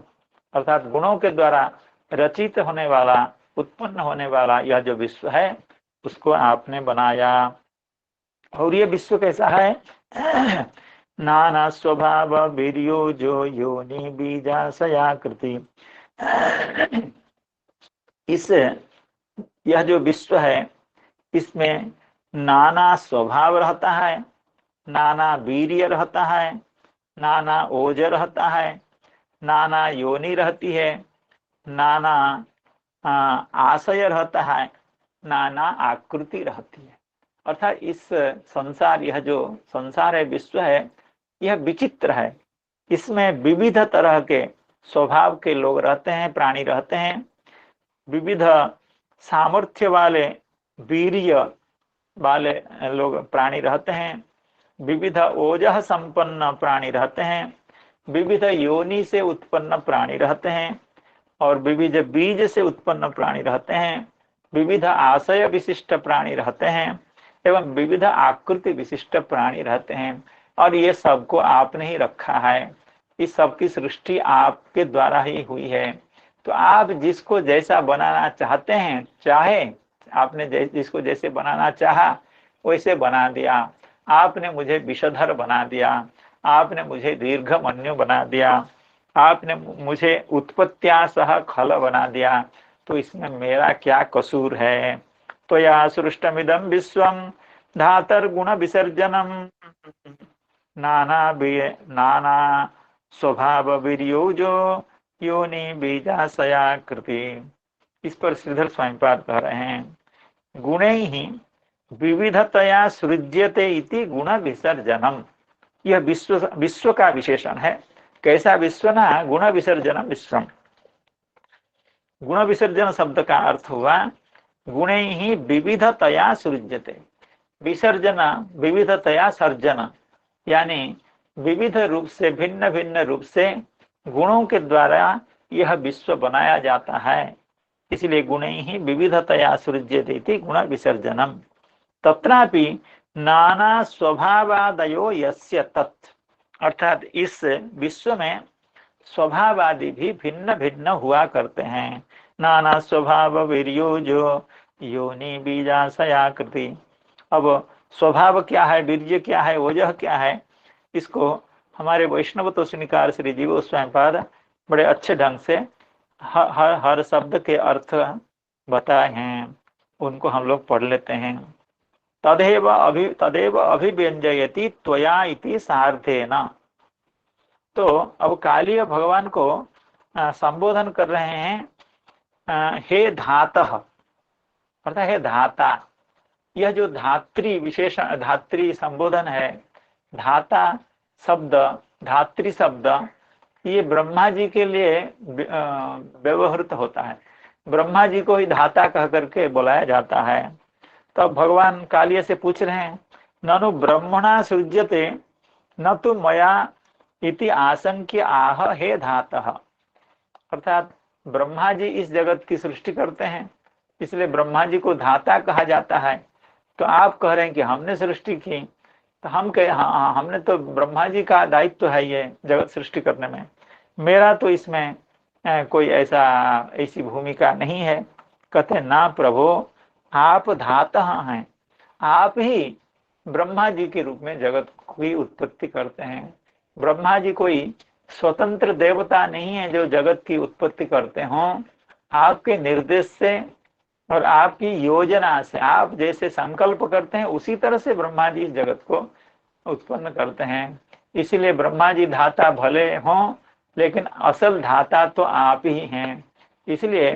अर्थात गुणों के द्वारा रचित होने वाला, उत्पन्न होने वाला यह जो विश्व है, उसको आपने बनाया। और ये विश्व कैसा है? नाना स्वभाव वीर्यो जो योनि बीजाशया कृति। इस यह जो विश्व है, इसमें नाना स्वभाव रहता है, नाना वीर्य रहता है, नाना ओज रहता है, नाना योनि रहती है, नाना आशय रहता है, नाना आकृति रहती है। अर्थात इस संसार, यह जो संसार है, विश्व है, यह विचित्र है। इसमें विविध तरह के स्वभाव के लोग रहते हैं, प्राणी रहते हैं, विविध सामर्थ्य वाले, वीर्य वाले लोग प्राणी रहते हैं, विविध ओजः संपन्न प्राणी रहते हैं, विविध योनि से उत्पन्न प्राणी रहते हैं, और विविध बीज से उत्पन्न प्राणी रहते हैं, विविध आशय विशिष्ट प्राणी रहते हैं, एवं विविध आकृति विशिष्ट प्राणी रहते हैं। और ये सबको आपने ही रखा है, इस सब की सृष्टि आपके द्वारा ही हुई है। तो आप जिसको जैसा बनाना चाहते हैं, चाहे आपने जिसको जैसे बनाना चाहा वैसे बना दिया। आपने मुझे विषधर बना दिया, आपने मुझे दीर्घमन्यु बना दिया, आपने मुझे उत्पत्त्या सह खल बना दिया, तो इसमें मेरा क्या कसूर है? तो या सृष्टमिदं विश्वम धातर गुण विसर्जनम नाना स्वभाव वीर्योजो योनि बीजाशया कृति। इस पर श्रीधर स्वामीपाद कह रहे हैं, गुणे ही विविधतया सृज्यते इति गुण विसर्जनम। यह विश्व का विशेषण है। कैसा विश्व? ना गुण विसर्जनम विश्वम। गुण विसर्जन शब्द का अर्थ हुआ गुणे ही विविधतया सृज्यते, विसर्जन विविधतया सर्जन, यानी विविध रूप से, भिन्न भिन्न रूप से गुणों के द्वारा यह विश्व बनाया जाता है। इसलिए गुणे ही विविधतया सृज्यते इति गुण विसर्जनम। तत्रापि नाना स्वभावादयो यस्य तत्, अर्थात इस विश्व में स्वभाव आदि भी भिन्न भिन्न हुआ करते हैं। नाना स्वभाव वीर्यो जो योनि बीजाशया कृति। अब स्वभाव क्या है, वीर्य क्या है, ओजः क्या है, इसको हमारे वैष्णव तोषनिकार श्री जीव गोस्वामीपाद बड़े अच्छे ढंग से हर शब्द के अर्थ बताए हैं, उनको हम लोग पढ़ लेते हैं। तदेव अभिव्यंजयति त्वया इति सार्थेन। तो अब कालीय भगवान को संबोधन कर रहे हैं हे धातः अर्थात हे धाता। यह जो धात्री विशेषण धात्री संबोधन है, धाता शब्द, धात्री शब्द, ये ब्रह्मा जी के लिए व्यवहृत होता है। ब्रह्मा जी को ही धाता कह करके बुलाया जाता है। तो अब भगवान कालिया से पूछ रहे हैं, ननु ब्रह्मणा सृज्यते न तो मया इति आशंक्य आह हे धातः। अर्थात ब्रह्मा जी इस जगत की सृष्टि करते हैं, इसलिए ब्रह्मा जी को धाता कहा जाता है। तो आप कह रहे हैं कि हमने सृष्टि की, तो हम कहे हाँ, हमने तो ब्रह्मा जी का दायित्व है ये जगत सृष्टि करने में, मेरा तो इसमें कोई ऐसी भूमिका नहीं है। कहते ना प्रभो, आप धाता हैं, आप ही ब्रह्मा जी के रूप में जगत की उत्पत्ति करते हैं। ब्रह्मा जी कोई स्वतंत्र देवता नहीं है जो जगत की उत्पत्ति करते हों। आपके निर्देश से और आपकी योजना से, आप जैसे संकल्प करते हैं उसी तरह से ब्रह्मा जी इस जगत को उत्पन्न करते हैं। इसीलिए ब्रह्मा जी धाता भले हों, लेकिन असल धाता तो आप ही हैं। इसलिए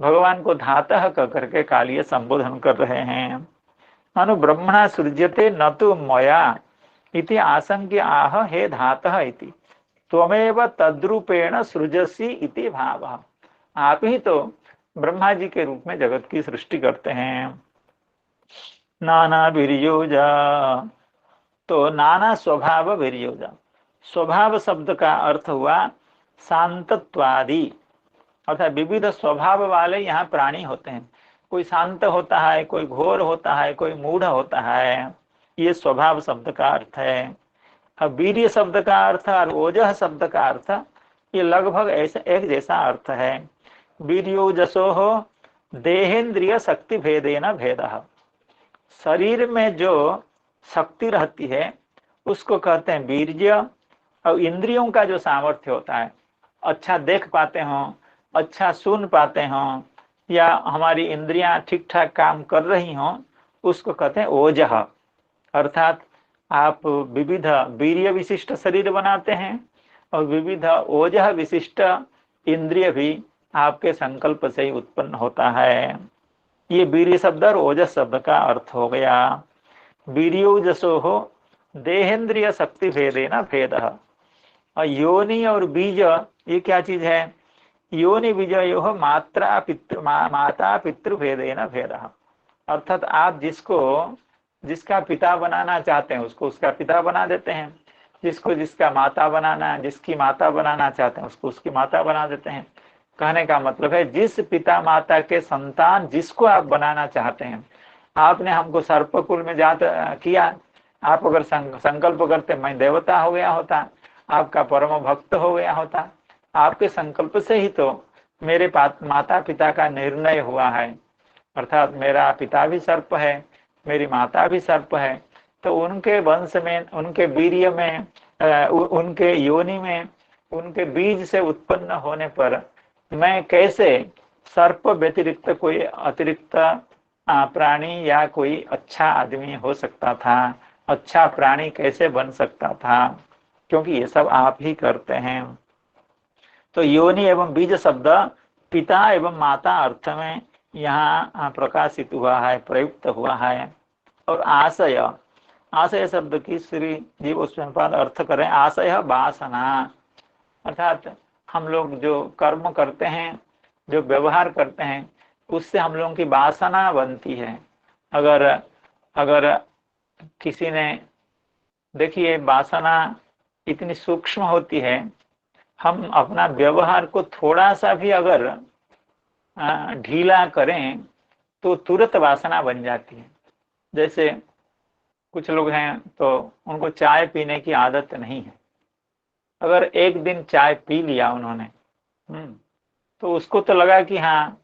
भगवान को धाता कह करके कालिय संबोधन कर रहे हैं। अनु ब्रह्मणा सृज्यते न तो मया इति आशंक्य आह हे धातः इति त्वमेव तद्रूपेण सृजसि इति भावः। आप ही तो ब्रह्मा जी के रूप में जगत की सृष्टि करते हैं। नाना वीर्योजा, तो नाना स्वभाव वीर्योजा, स्वभाव शब्द का अर्थ हुआ शांतत्वादि, अर्थात विविध स्वभाव वाले यहाँ प्राणी होते हैं। कोई शांत होता है, कोई घोर होता है, कोई मूढ़ होता है, ये स्वभाव शब्द का अर्थ है। अब वीर्य शब्द का अर्थ और ओजह शब्द का अर्थ ये लगभग ऐसा एक जैसा अर्थ है। वीर्योजसो हो देहेंद्रिय शक्ति भेदेन भेदः, शरीर में जो शक्ति रहती है उसको कहते हैं वीर्य। और इंद्रियों का जो सामर्थ्य होता है, अच्छा देख पाते हों, अच्छा सुन पाते हों, या हमारी इंद्रियां ठीक ठाक काम कर रही हों, उसको कहते हैं ओजह। अर्थात आप विविध वीर्य विशिष्ट शरीर बनाते हैं और विविध ओजह विशिष्ट इंद्रिय भी आपके संकल्प से ही उत्पन्न होता है। ये वीर्य शब्द और ओजस शब्द का अर्थ हो गया। वीर्योजसो हो देहेंद्रिय शक्ति भेदेन भेदः। और योनि और बीज ये क्या चीज है? योनि बीजयो माता पितृ भेदेन भेदः। अर्थात आप जिसका पिता बनाना चाहते हैं उसको उसका पिता बना देते हैं, जिसका माता बनाना, जिसकी माता बनाना चाहते हैं उसको उसकी माता बना देते हैं। कहने का मतलब है जिस पिता माता के संतान जिसको आप बनाना चाहते हैं। आपने हमको सर्पकुल में जात किया, आप अगर संकल्प करते मैं देवता हो गया होता, आपका परम भक्त हो गया होता, आपके संकल्प से ही तो मेरे माता पिता का निर्णय हुआ है। अर्थात मेरा पिता भी सर्प है, मेरी माता भी सर्प है, तो उनके वंश में, उनके वीर्य में, उनके योनि में, उनके बीज से उत्पन्न होने पर मैं कैसे सर्प व्यतिरिक्त कोई अतिरिक्त प्राणी या कोई अच्छा आदमी हो सकता था, अच्छा प्राणी कैसे बन सकता था, क्योंकि ये सब आप ही करते हैं। तो योनि एवं बीज शब्द पिता एवं माता अर्थ में यहाँ प्रकाशित हुआ है, प्रयुक्त हुआ है। और आशय शब्द की श्री जीव गोस्वामीपाद अर्थ करें आशय वासना, अर्थात हम लोग जो कर्म करते हैं, जो व्यवहार करते हैं, उससे हम लोगों की वासना बनती है। अगर किसी ने, देखिए वासना इतनी सूक्ष्म होती है, हम अपना व्यवहार को थोड़ा सा भी अगर ढीला करें तो तुरंत वासना बन जाती है। जैसे कुछ लोग हैं तो उनको चाय पीने की आदत नहीं है, अगर एक दिन चाय पी लिया उन्होंने तो उसको तो लगा कि हाँ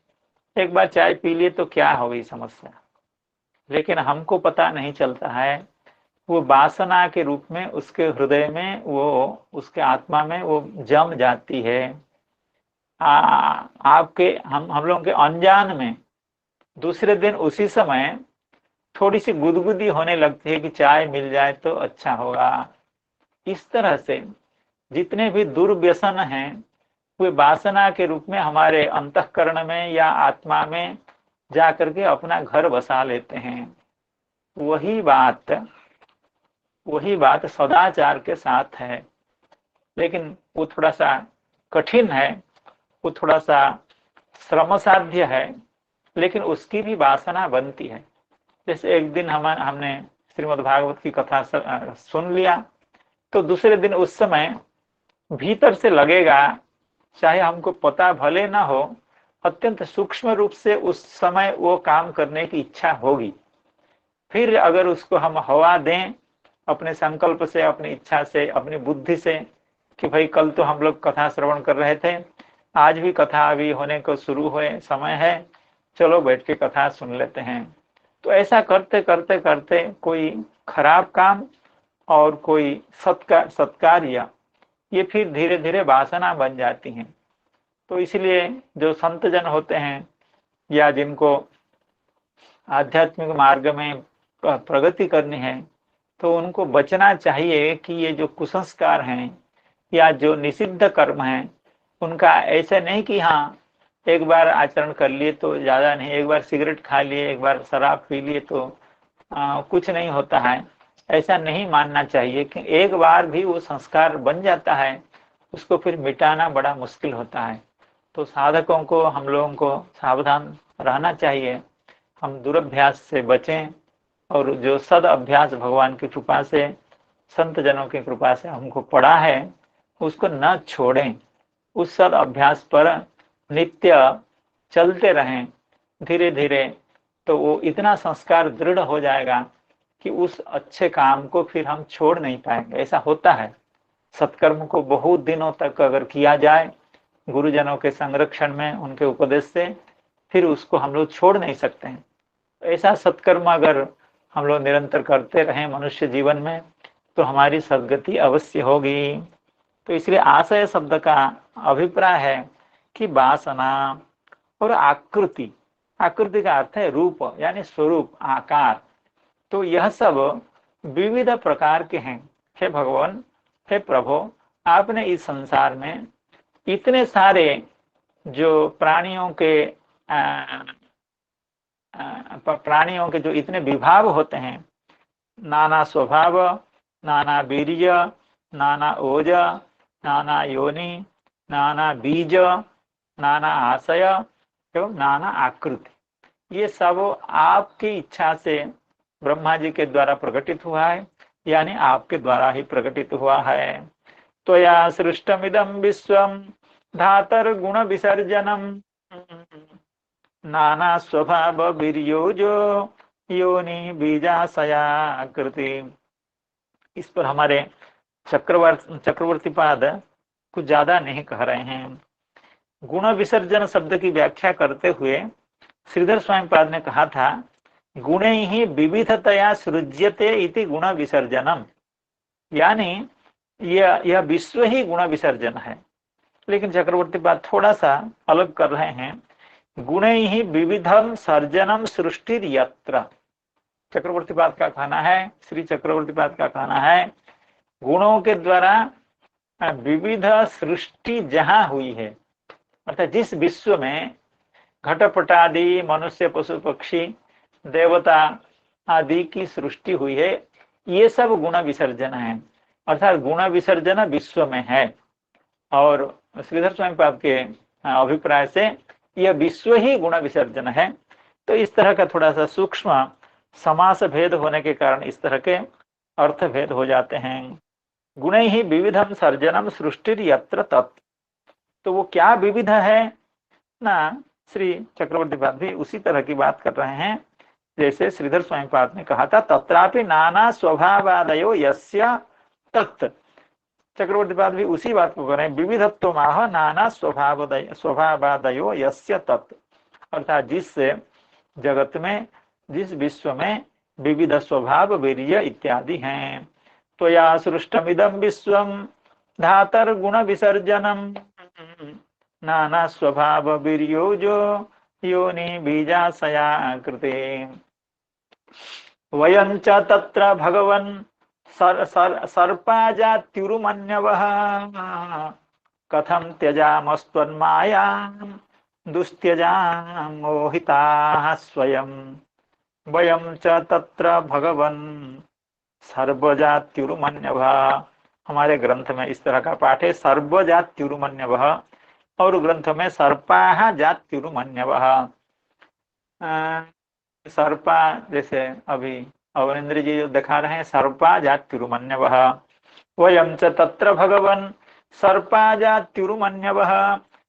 एक बार चाय पी लिए तो क्या हो गई समस्या, लेकिन हमको पता नहीं चलता है वो वासना के रूप में उसके हृदय में, वो उसके आत्मा में वो जम जाती है। हम लोगों के अनजान में दूसरे दिन उसी समय थोड़ी सी गुदगुदी होने लगती है कि चाय मिल जाए तो अच्छा होगा। इस तरह से जितने भी दुर्व्यसन हैं वे वासना के रूप में हमारे अंतःकरण में या आत्मा में जा करके अपना घर बसा लेते हैं। वही बात सदाचार के साथ है, लेकिन वो थोड़ा सा कठिन है, वो थोड़ा सा श्रम साध्य है, लेकिन उसकी भी वासना बनती है। जैसे एक दिन हमने श्रीमद् भागवत की कथा सुन लिया, तो दूसरे दिन उस समय भीतर से लगेगा, चाहे हमको पता भले ना हो, अत्यंत सूक्ष्म रूप से उस समय वो काम करने की इच्छा होगी। फिर अगर उसको हम हवा दें अपने संकल्प से, अपनी इच्छा से, अपनी बुद्धि से, कि भाई कल तो हम लोग कथा श्रवण कर रहे थे, आज भी कथा अभी होने को शुरू हुए समय है, चलो बैठ के कथा सुन लेते हैं। तो ऐसा करते करते करते कोई खराब काम और कोई सत्कार्य, ये फिर धीरे धीरे वासना बन जाती हैं। तो इसलिए जो संत जन होते हैं या जिनको आध्यात्मिक मार्ग में प्रगति करनी है, तो उनको बचना चाहिए कि ये जो कुसंस्कार हैं या जो निषिद्ध कर्म हैं, उनका ऐसे नहीं कि हाँ एक बार आचरण कर लिए तो ज्यादा नहीं, एक बार सिगरेट खा लिए, एक बार शराब पी लिए तो कुछ नहीं होता है, ऐसा नहीं मानना चाहिए। कि एक बार भी वो संस्कार बन जाता है, उसको फिर मिटाना बड़ा मुश्किल होता है। तो साधकों को, हम लोगों को सावधान रहना चाहिए, हम दुरभ्यास से बचें, और जो सद अभ्यास भगवान की कृपा से, संत जनों की कृपा से हमको पड़ा है, उसको न छोड़ें, उस सद अभ्यास पर नित्य चलते रहें। धीरे धीरे तो वो इतना संस्कार दृढ़ हो जाएगा कि उस अच्छे काम को फिर हम छोड़ नहीं पाएंगे। ऐसा होता है, सत्कर्म को बहुत दिनों तक अगर किया जाए गुरुजनों के संरक्षण में, उनके उपदेश से, फिर उसको हम लोग छोड़ नहीं सकते हैं। ऐसा सत्कर्म अगर हम लोग निरंतर करते रहें मनुष्य जीवन में, तो हमारी सद्गति अवश्य होगी। तो इसलिए आशय शब्द का अभिप्राय है कि वासना और आकृति, आकृति का अर्थ है रूप, यानी स्वरूप, आकार, तो यह सब विविध प्रकार के हैं। हे भगवान, हे प्रभु, आपने इस संसार में इतने सारे जो प्राणियों के जो इतने विभाग होते हैं, नाना स्वभाव, नाना वीर्य, नाना ओज, नाना योनि, नाना बीज, नाना आशय एवं नाना आकृति, ये सब आपकी इच्छा से ब्रह्मा जी के द्वारा प्रकटित हुआ है, यानी आपके द्वारा ही प्रकटित हुआ है। त्वया सृष्टमिदं विश्वं धातर गुण विसर्जनम नाना स्वभाव वीर्योजो योनि बीजाशया कृति। इस पर हमारे चक्रवर्ती पाद कुछ ज्यादा नहीं कह रहे हैं। गुण विसर्जन शब्द की व्याख्या करते हुए श्रीधर स्वामी पाद ने कहा था, गुणे ही विविधतया सृज्यते इति गुण विसर्जनम, यानी यह विश्व ही गुण विसर्जन है। लेकिन चक्रवर्ती पाद थोड़ा सा अलग कर रहे हैं, गुणे ही विविधम सर्जनम सृष्टि यत्र। चक्रवर्ती पाद का कहना है, श्री चक्रवर्ती पाद का कहना है, गुणों के द्वारा विविध सृष्टि जहां हुई है, अर्थात जिस विश्व में घटपट आदि, मनुष्य, पशु पक्षी, देवता आदि की सृष्टि हुई है, ये सब गुण विसर्जन है। अर्थात गुण विसर्जन विश्व में है। और श्रीधर स्वामी पाद के अभिप्राय से यह विश्व ही गुण विसर्जन है। तो इस तरह का थोड़ा सा सूक्ष्म समास भेद होने के कारण इस तरह के अर्थ भेद हो जाते हैं। गुण ही विविधम सर्जनम सृष्टि यत्र तत्, तो वो क्या विविध है ना, श्री चक्रवर्ती पाद भी उसी तरह की बात कर रहे हैं जैसे श्रीधर स्वामी पाद ने कहा था, तत्रापि नाना स्वभावादयो यस्य तत्। चक्रवर्ती पाद भी उसी बात को कर रहे हैं, विविधत्व माह नाना स्वभावादयो यस्य तत्, अर्थात जिस जगत में, जिस विश्व में विविध स्वभाव, वीर्य इत्यादि हैं। तो या सृष्टमिदं विश्वं धातर गुण विसर्जनम नाना स्वभाव वीर्योजो योनि बीजाशया कृते। वयं च तत्र भगवन् सर्पाजात्युरुमन्यवः कथम त्यजामस्त्वन्मायां दुस्त्यजां मोहिताः स्वयं वयं च तत्र भगवन् सर्वजात्युरुमन्यवः। हमारे ग्रंथ में इस तरह का पाठ है, सर्वजात्युरुमन्यवः, और ग्रंथ में सर्पाः जात्युरुमन्यवः। सर्पा, जैसे अभी अवनिंद्र जी जो दिखा रहे हैं, सर्पा जात्युरुमन्यवः, वयं च तत्र भगवन् सर्पा जात्युरुमन्यवः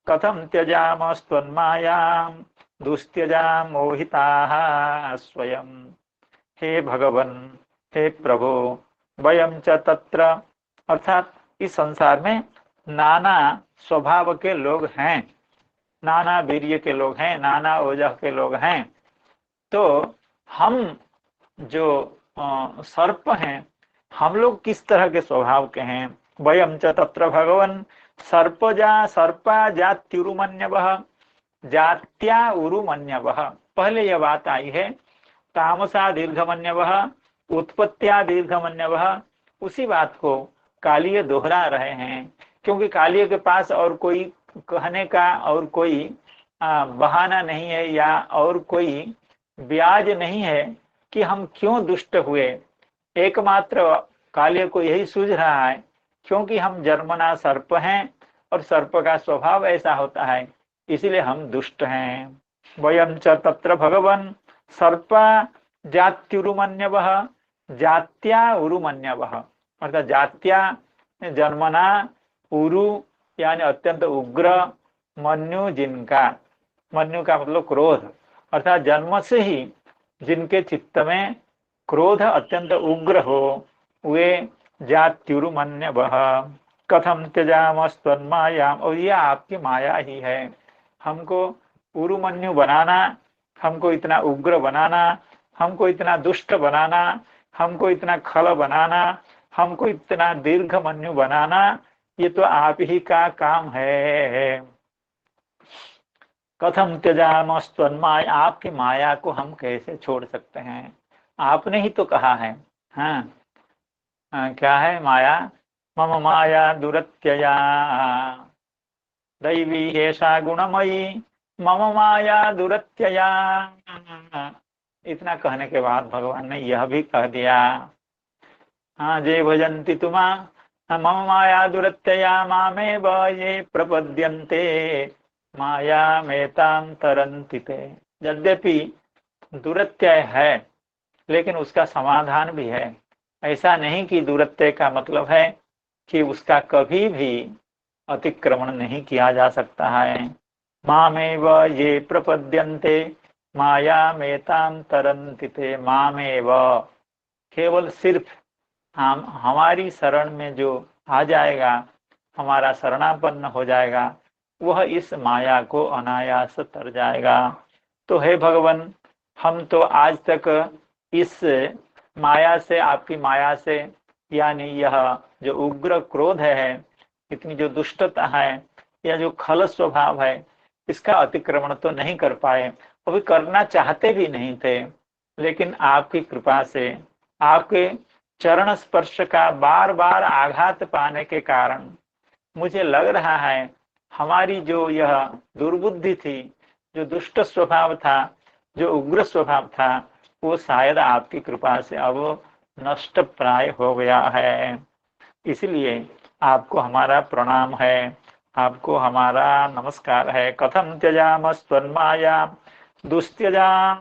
कथं त्यजामस्त्वन्मायां दुस्त्यजां मोहिताः स्वयं। हे भगवन, हे प्रभु, वयम च तत्र, अर्थात इस संसार में नाना स्वभाव के लोग हैं, नाना वीर्य के लोग हैं, नाना ओजह के लोग हैं। तो हम जो सर्प हैं, हम लोग किस तरह के स्वभाव के हैं? वयम च तत्र भगवन् सर्पा जात्युरुमन्यवः, जात्या उरुमन्यवः। पहले यह बात आई है, तामसा दीर्घमन्यवः, उत्पत्त्या दीर्घमन्यवः। उसी बात को कालिय दोहरा रहे हैं, क्योंकि कालिय के पास और कोई कहने का और कोई बहाना नहीं है, या और कोई ब्याज नहीं है कि हम क्यों दुष्ट हुए। एकमात्र कालिय को यही सूझ रहा है, क्योंकि हम जन्मना सर्प हैं और सर्प का स्वभाव ऐसा होता है, इसलिए हम दुष्ट हैं। वयम च तत्र भगवन् सर्पा जात्युरुमन्यवः, जात्या उरुमन्यवः, अर्थात जात्या जन्मना, उरु यानी अत्यंत उग्र, मन्यु जिनका, मन्यु का मतलब क्रोध, अर्थात जन्म से ही जिनके चित्त में क्रोध अत्यंत उग्र हो, वे जात्युरुमन्यवः कथम त्यजामस्त्वन्मायां, और यह आपकी माया ही है, हमको उरुमन्यु बनाना, हमको इतना उग्र बनाना, हमको इतना दुष्ट बनाना, हमको इतना खल बनाना, हमको इतना दीर्घमन्यु बनाना, ये तो आप ही का काम है। कथम त्यजामस्त्वन्माया, आपकी माया को हम कैसे छोड़ सकते हैं? आपने ही तो कहा है। हाँ, क्या है माया? मम माया दुरत्यया दैवी हेषा गुणमयी मम माया दुरत्यया। इतना कहने के बाद भगवान ने यह भी कह दिया, हाँ, जे भजन्ति तुमा मम माया दुरत्यया मामेव ये प्रपद्यन्ते माया मेतां तरन्ति ते। यद्यपि दुरत्यय है, लेकिन उसका समाधान भी है। ऐसा नहीं कि दुरत्यय का मतलब है कि उसका कभी भी अतिक्रमण नहीं किया जा सकता है। मामेव ये प्रपद्यन्ते माया मेतां तरन्ति ते, मामेव, केवल सिर्फ हम हमारी शरण में जो आ जाएगा, हमारा शरणापन्न हो जाएगा, वह इस माया को अनायास तर जाएगा। तो हे भगवान, हम तो आज तक इस माया से, आपकी माया से, यानी यह जो उग्र क्रोध है, इतनी जो दुष्टता है, या जो खल स्वभाव है, इसका अतिक्रमण तो नहीं कर पाए, अभी करना चाहते भी नहीं थे। लेकिन आपकी कृपा से, आपके चरण स्पर्श का बार बार आघात पाने के कारण मुझे लग रहा है हमारी जो यह दुर्बुद्धि थी, जो दुष्ट स्वभाव था, जो उग्र स्वभाव था, वो शायद आपकी कृपा से अब नष्ट प्राय हो गया है। इसलिए आपको हमारा प्रणाम है, आपको हमारा नमस्कार है। कथम त्यजामस्त्वन्मायां दुस्त्यजां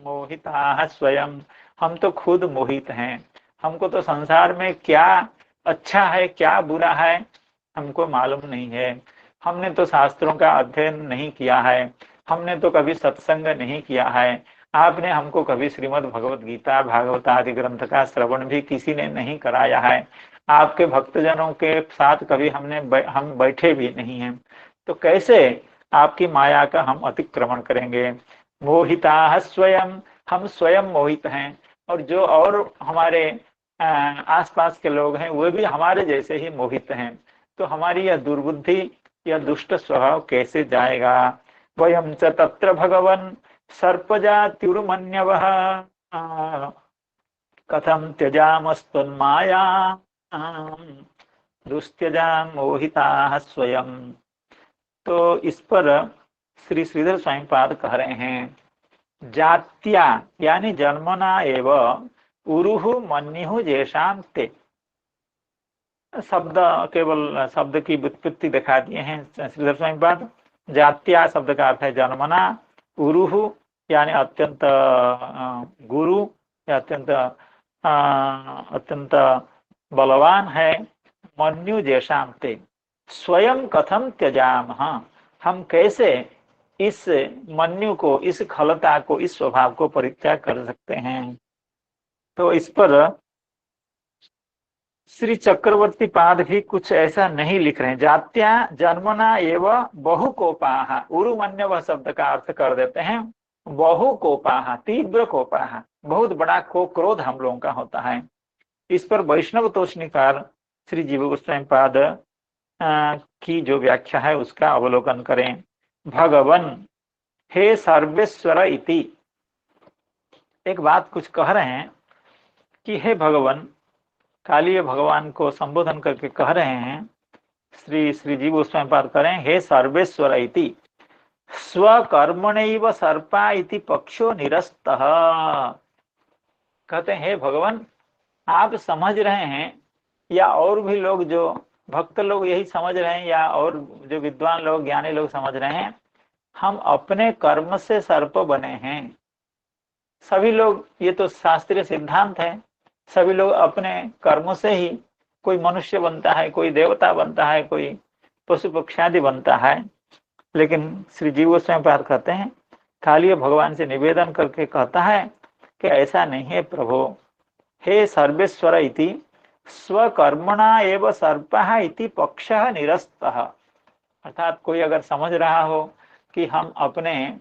मोहिताः स्वयं। हम तो खुद मोहित हैं, हमको तो संसार में क्या अच्छा है क्या बुरा है हमको मालूम नहीं है। हमने तो शास्त्रों का अध्ययन नहीं किया है, हमने तो कभी सत्संग नहीं किया है, आपने हमको कभी श्रीमद् भगवत गीता, भागवत आदि ग्रंथ का श्रवण भी किसी ने नहीं कराया है, आपके भक्तजनों के साथ कभी हम बैठे भी नहीं हैं, तो कैसे आपकी माया का हम अतिक्रमण करेंगे? मोहिता स्वयं, हम स्वयं मोहित हैं, और जो और हमारे आसपास के लोग हैं वे भी हमारे जैसे ही मोहित हैं, तो हमारी यह दुर्बुद्धि, यह दुष्ट स्वभाव कैसे जाएगा? वयं च तत्र भगवन् सर्पजात्युरुमन्यवः कथं त्यजामस्त्वन्मायां दुस्त्यजाम मोहिता स्वयं। तो इस पर श्री श्रीधर स्वामीपाद कह रहे हैं, जात्या यानी जन्मना एव उरुहु मन्युहु जेषाम ते। शब्द केवल शब्द की व्युत्पत्ति दिखा दिए हैं श्रीधर स्वामीपाद। जात्या शब्द का अर्थ है जन्मना, उरुहु यानी अत्यंत गुरु या अत्यंत बलवान है, मन्यु जैसाम ते स्वयं कथम त्यजाम, हम कैसे इस मन्यु को, इस खलता को, इस स्वभाव को परित्याग कर सकते हैं। तो इस पर श्री चक्रवर्ती पाद भी कुछ ऐसा नहीं लिख रहे हैं। जात्या जन्मना एवं बहु कोपाह, उरुमन्यव शब्द का अर्थ कर देते हैं बहु कोपाह, तीव्र कोपाह, बहुत बड़ा क्रोध हम लोगों का होता है। इस पर वैष्णव तोषणीकार श्री जीव गोस्वामी पाद की जो व्याख्या है उसका अवलोकन करें। भगवन हे सर्वेश्वर इति, एक बात कुछ कह रहे हैं कि हे भगवान, कालीय भगवान को संबोधन करके कह रहे हैं श्री जीव गोस्वामी पाद करें, हे सर्वेश्वर इति स्वकर्मणैव सर्पा इति पक्षो निरस्तः। कहते हैं हे भगवान, आप समझ रहे हैं या और भी लोग जो भक्त लोग यही समझ रहे हैं या और जो विद्वान लोग ज्ञानी लोग समझ रहे हैं, हम अपने कर्म से सर्प बने हैं। सभी लोग, ये तो शास्त्रीय सिद्धांत है, सभी लोग अपने कर्मों से ही कोई मनुष्य बनता है, कोई देवता बनता है, कोई पशु पक्षादि बनता है। लेकिन श्री जीव गोस्वामी पाद कहते हैं, कालीय भगवान से निवेदन करके कहता है कि ऐसा नहीं है प्रभु, हे सर्वेश्वर इति स्वकर्मणा एव सर्पः इति पक्षः निरस्तः। अर्थात कोई अगर समझ रहा हो कि हम अपने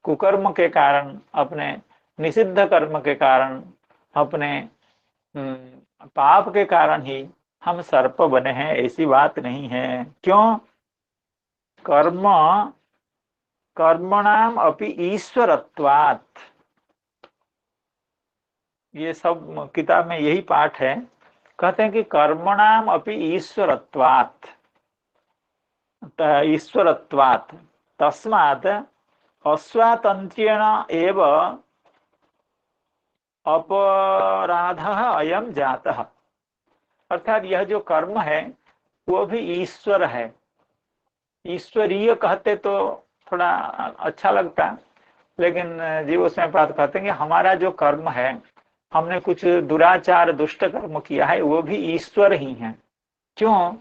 कुकर्म के कारण, अपने निषिद्ध कर्म के कारण, अपने पाप के कारण ही हम सर्प बने हैं, ऐसी बात नहीं है। क्यों? कर्मणाम अपि ईश्वरत्वात्, ये सब किताब में यही पाठ है। कहते हैं कि कर्मणाम अपि ईश्वरत्वात्, ईश्वरत्वात् तस्मात् अस्वातंत्र्येण एव अपराधः अयम जातः। अर्थात यह जो कर्म है वो भी ईश्वर है। ईश्वरीय कहते तो थोड़ा अच्छा लगता, लेकिन जीव गोस्वामी पाद कहते हैं कि हमारा जो कर्म है, हमने कुछ दुराचार दुष्ट कर्म किया है, वो भी ईश्वर ही है। क्यों?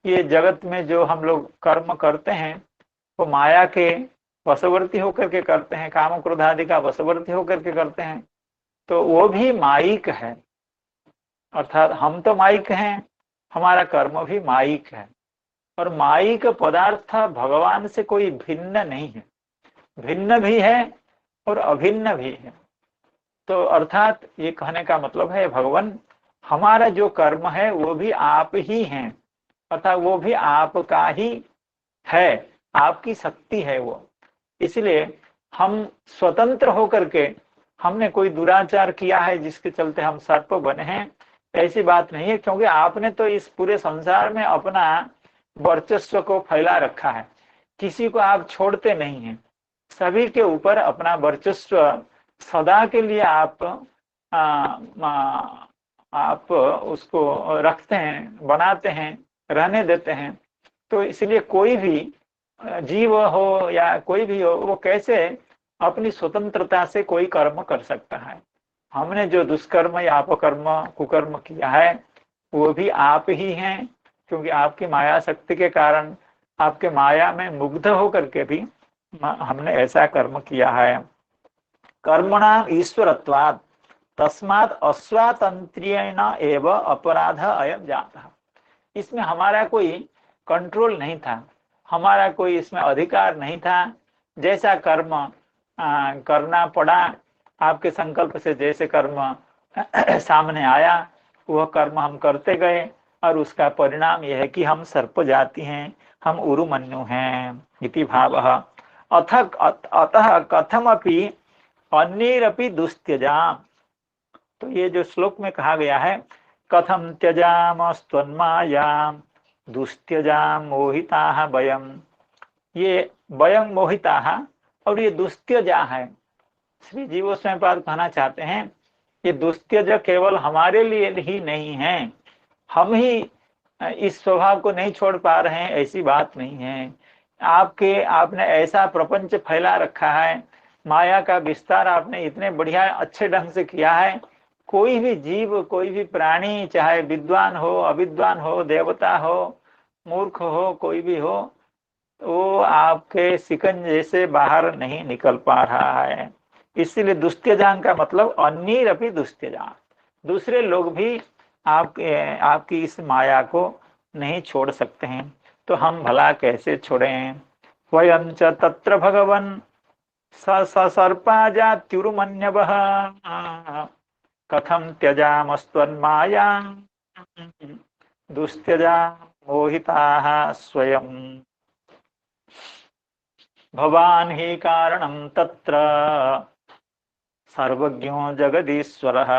ये जगत में जो हम लोग कर्म करते हैं वो माया के वशवर्ती होकर के करते हैं, काम क्रोध आदि का वशवर्ती होकर के करते हैं, तो वो भी मायिक है। अर्थात हम तो मायिक हैं, हमारा कर्म भी मायिक है। और मायिक पदार्थ भगवान से कोई भिन्न नहीं है, भिन्न भी है और अभिन्न भी है। तो अर्थात ये कहने का मतलब है, भगवान हमारा जो कर्म है वो भी आप ही हैं, अर्थात वो भी आपका ही है, आपकी शक्ति है वो। इसलिए हम स्वतंत्र होकर के, हमने कोई दुराचार किया है जिसके चलते हम सर्प बने हैं, ऐसी बात नहीं है। क्योंकि आपने तो इस पूरे संसार में अपना वर्चस्व को फैला रखा है, किसी को आप छोड़ते नहीं हैं, सभी के ऊपर अपना वर्चस्व सदा के लिए आप उसको रखते हैं, बनाते हैं, रहने देते हैं। तो इसलिए कोई भी जीव हो या कोई भी हो, वो कैसे अपनी स्वतंत्रता से कोई कर्म कर सकता है। हमने जो दुष्कर्म या अपकर्म कुकर्म किया है वो भी आप ही हैं, क्योंकि आपकी माया शक्ति के कारण, आपके माया में मुग्ध होकर के भी हमने ऐसा कर्म किया है। कर्मणाम ईश्वरत्वात् तस्मात् अस्वातंत्र्येण एव अपराध अयम जातः। इसमें हमारा कोई कंट्रोल नहीं था, हमारा कोई इसमें अधिकार नहीं था। जैसा कर्म करना पड़ा, आपके संकल्प से जैसे कर्म सामने आया, वह कर्म हम करते गए, और उसका परिणाम यह है कि हम सर्प जाति हैं, हम उरुमन्यु हैं इति भावः। अतः कथमपि अन्यैरपि दुस्त्यजाम। तो ये जो श्लोक में कहा गया है, कथम त्यजामस्त्वन्मायां दुस्त्यजाम मोहिताः वयम। ये वयम मोहिताः और ये दुस्त्यजा है। श्री जीव स्वयंपाद कहना चाहते हैं ये दुस्त्यज केवल हमारे लिए ही नहीं है, हम ही इस स्वभाव को नहीं छोड़ पा रहे हैं, ऐसी बात नहीं है। आपने ऐसा प्रपंच फैला रखा है, माया का विस्तार आपने इतने बढ़िया अच्छे ढंग से किया है। कोई भी जीव, कोई भी प्राणी, चाहे विद्वान हो, अविद्वान हो, देवता हो, मूर्ख हो, कोई भी हो, वो आपके शिकंजे से बाहर नहीं निकल पा रहा है। इसीलिए दुस्त्यजान का मतलब अन्यरपि दुस्त्यजान, दूसरे लोग भी आपकी इस माया को नहीं छोड़ सकते हैं, तो हम भला कैसे छोड़ें। वयं च तत्र भगवन् सर्पा जात्युरुमन्यवः कथम त्यजामस्त्वन्मायां दुस्त्यजा मोहिताः स्वयं। भवान् हि कारणं तत्र सर्वज्ञो जगदीश्वरः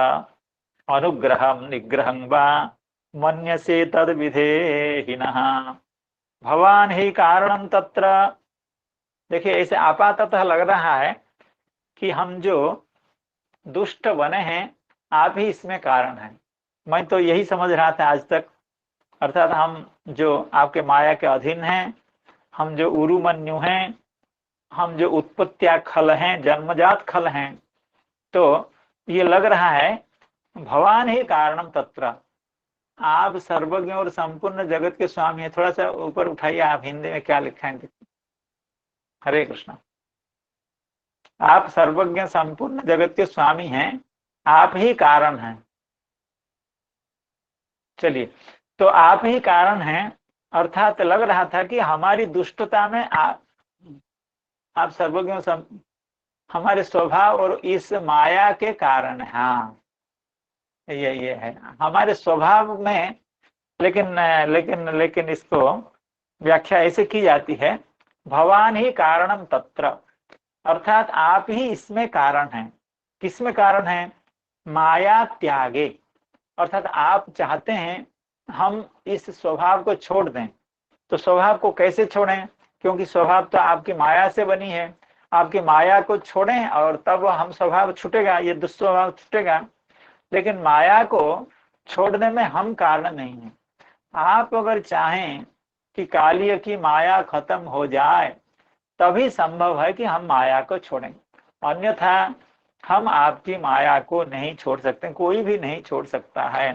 अनुग्रहं निग्रहं वा मन्यसे तद्विधेहिनः। भवान् ही कारणं तत्र। देखिए, ऐसे आपाततः लग रहा है कि हम जो दुष्ट बने हैं आप ही इसमें कारण हैं। मैं तो यही समझ रहा था आज तक, अर्थात हम जो आपके माया के अधीन हैं, हम जो उरुमन्यु हैं, हम जो उत्पत्तिया खल हैं, जन्मजात खल हैं, तो ये लग रहा है भवान ही कारणम तत्र, आप सर्वज्ञ और संपूर्ण जगत के स्वामी हैं। थोड़ा सा ऊपर उठाइए, आप हिंदी में क्या लिखा है। हरे कृष्णा। आप सर्वज्ञ संपूर्ण जगत के स्वामी हैं, आप ही कारण हैं। चलिए, तो आप ही कारण हैं, अर्थात लग रहा था कि हमारी दुष्टता में आप सर्वज्ञ, हमारे स्वभाव और इस माया के कारण है। हाँ, ये है हमारे स्वभाव में। लेकिन इसको व्याख्या ऐसे की जाती है, भवान ही कारणम तत्र, अर्थात आप ही इसमें कारण हैं। किसमें कारण है? माया त्यागे, अर्थात आप चाहते हैं हम इस स्वभाव को छोड़ दें। तो स्वभाव को कैसे छोड़ें? क्योंकि स्वभाव तो आपकी माया से बनी है। आपकी माया को छोड़ें और तब हम स्वभाव छूटेगा, ये दुस्वभाव छूटेगा। लेकिन माया को छोड़ने में हम कारण नहीं है। आप अगर चाहें कि कालिय की माया खत्म हो जाए, तभी संभव है कि हम माया को छोड़ें, अन्यथा हम आपकी माया को नहीं छोड़ सकते, कोई भी नहीं छोड़ सकता है।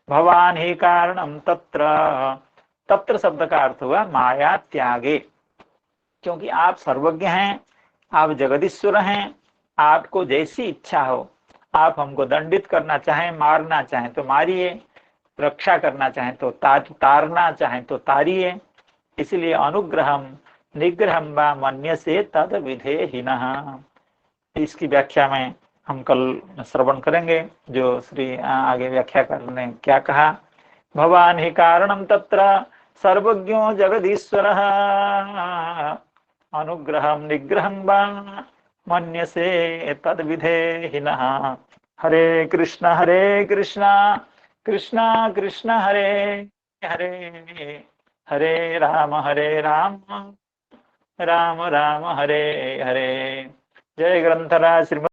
भवान ही कारणम तत्र, तत्र शब्द का अर्थ हुआ माया त्यागे, क्योंकि आप सर्वज्ञ हैं, आप जगदीश्वर हैं। आपको जैसी इच्छा हो, आप हमको दंडित करना चाहें, मारना चाहें तो मारिए, रक्षा करना चाहें तो तारना चाहें तो तारिए। इसलिए अनुग्रहम निग्रहम वा मन्यसे तद विधेहिनः, इसकी व्याख्या में हम कल श्रवण करेंगे। जो श्री आगे व्याख्या करने क्या कहा, भवान ही कारणम तत्र सर्वज्ञो जगदीश्वरः अनुग्रहम निग्रहं वा मन्यसे तद विधेहिनः। हरे कृष्ण कृष्ण कृष्ण हरे हरे, हरे राम राम राम हरे हरे। जय ग्रंथराज श्रीमद्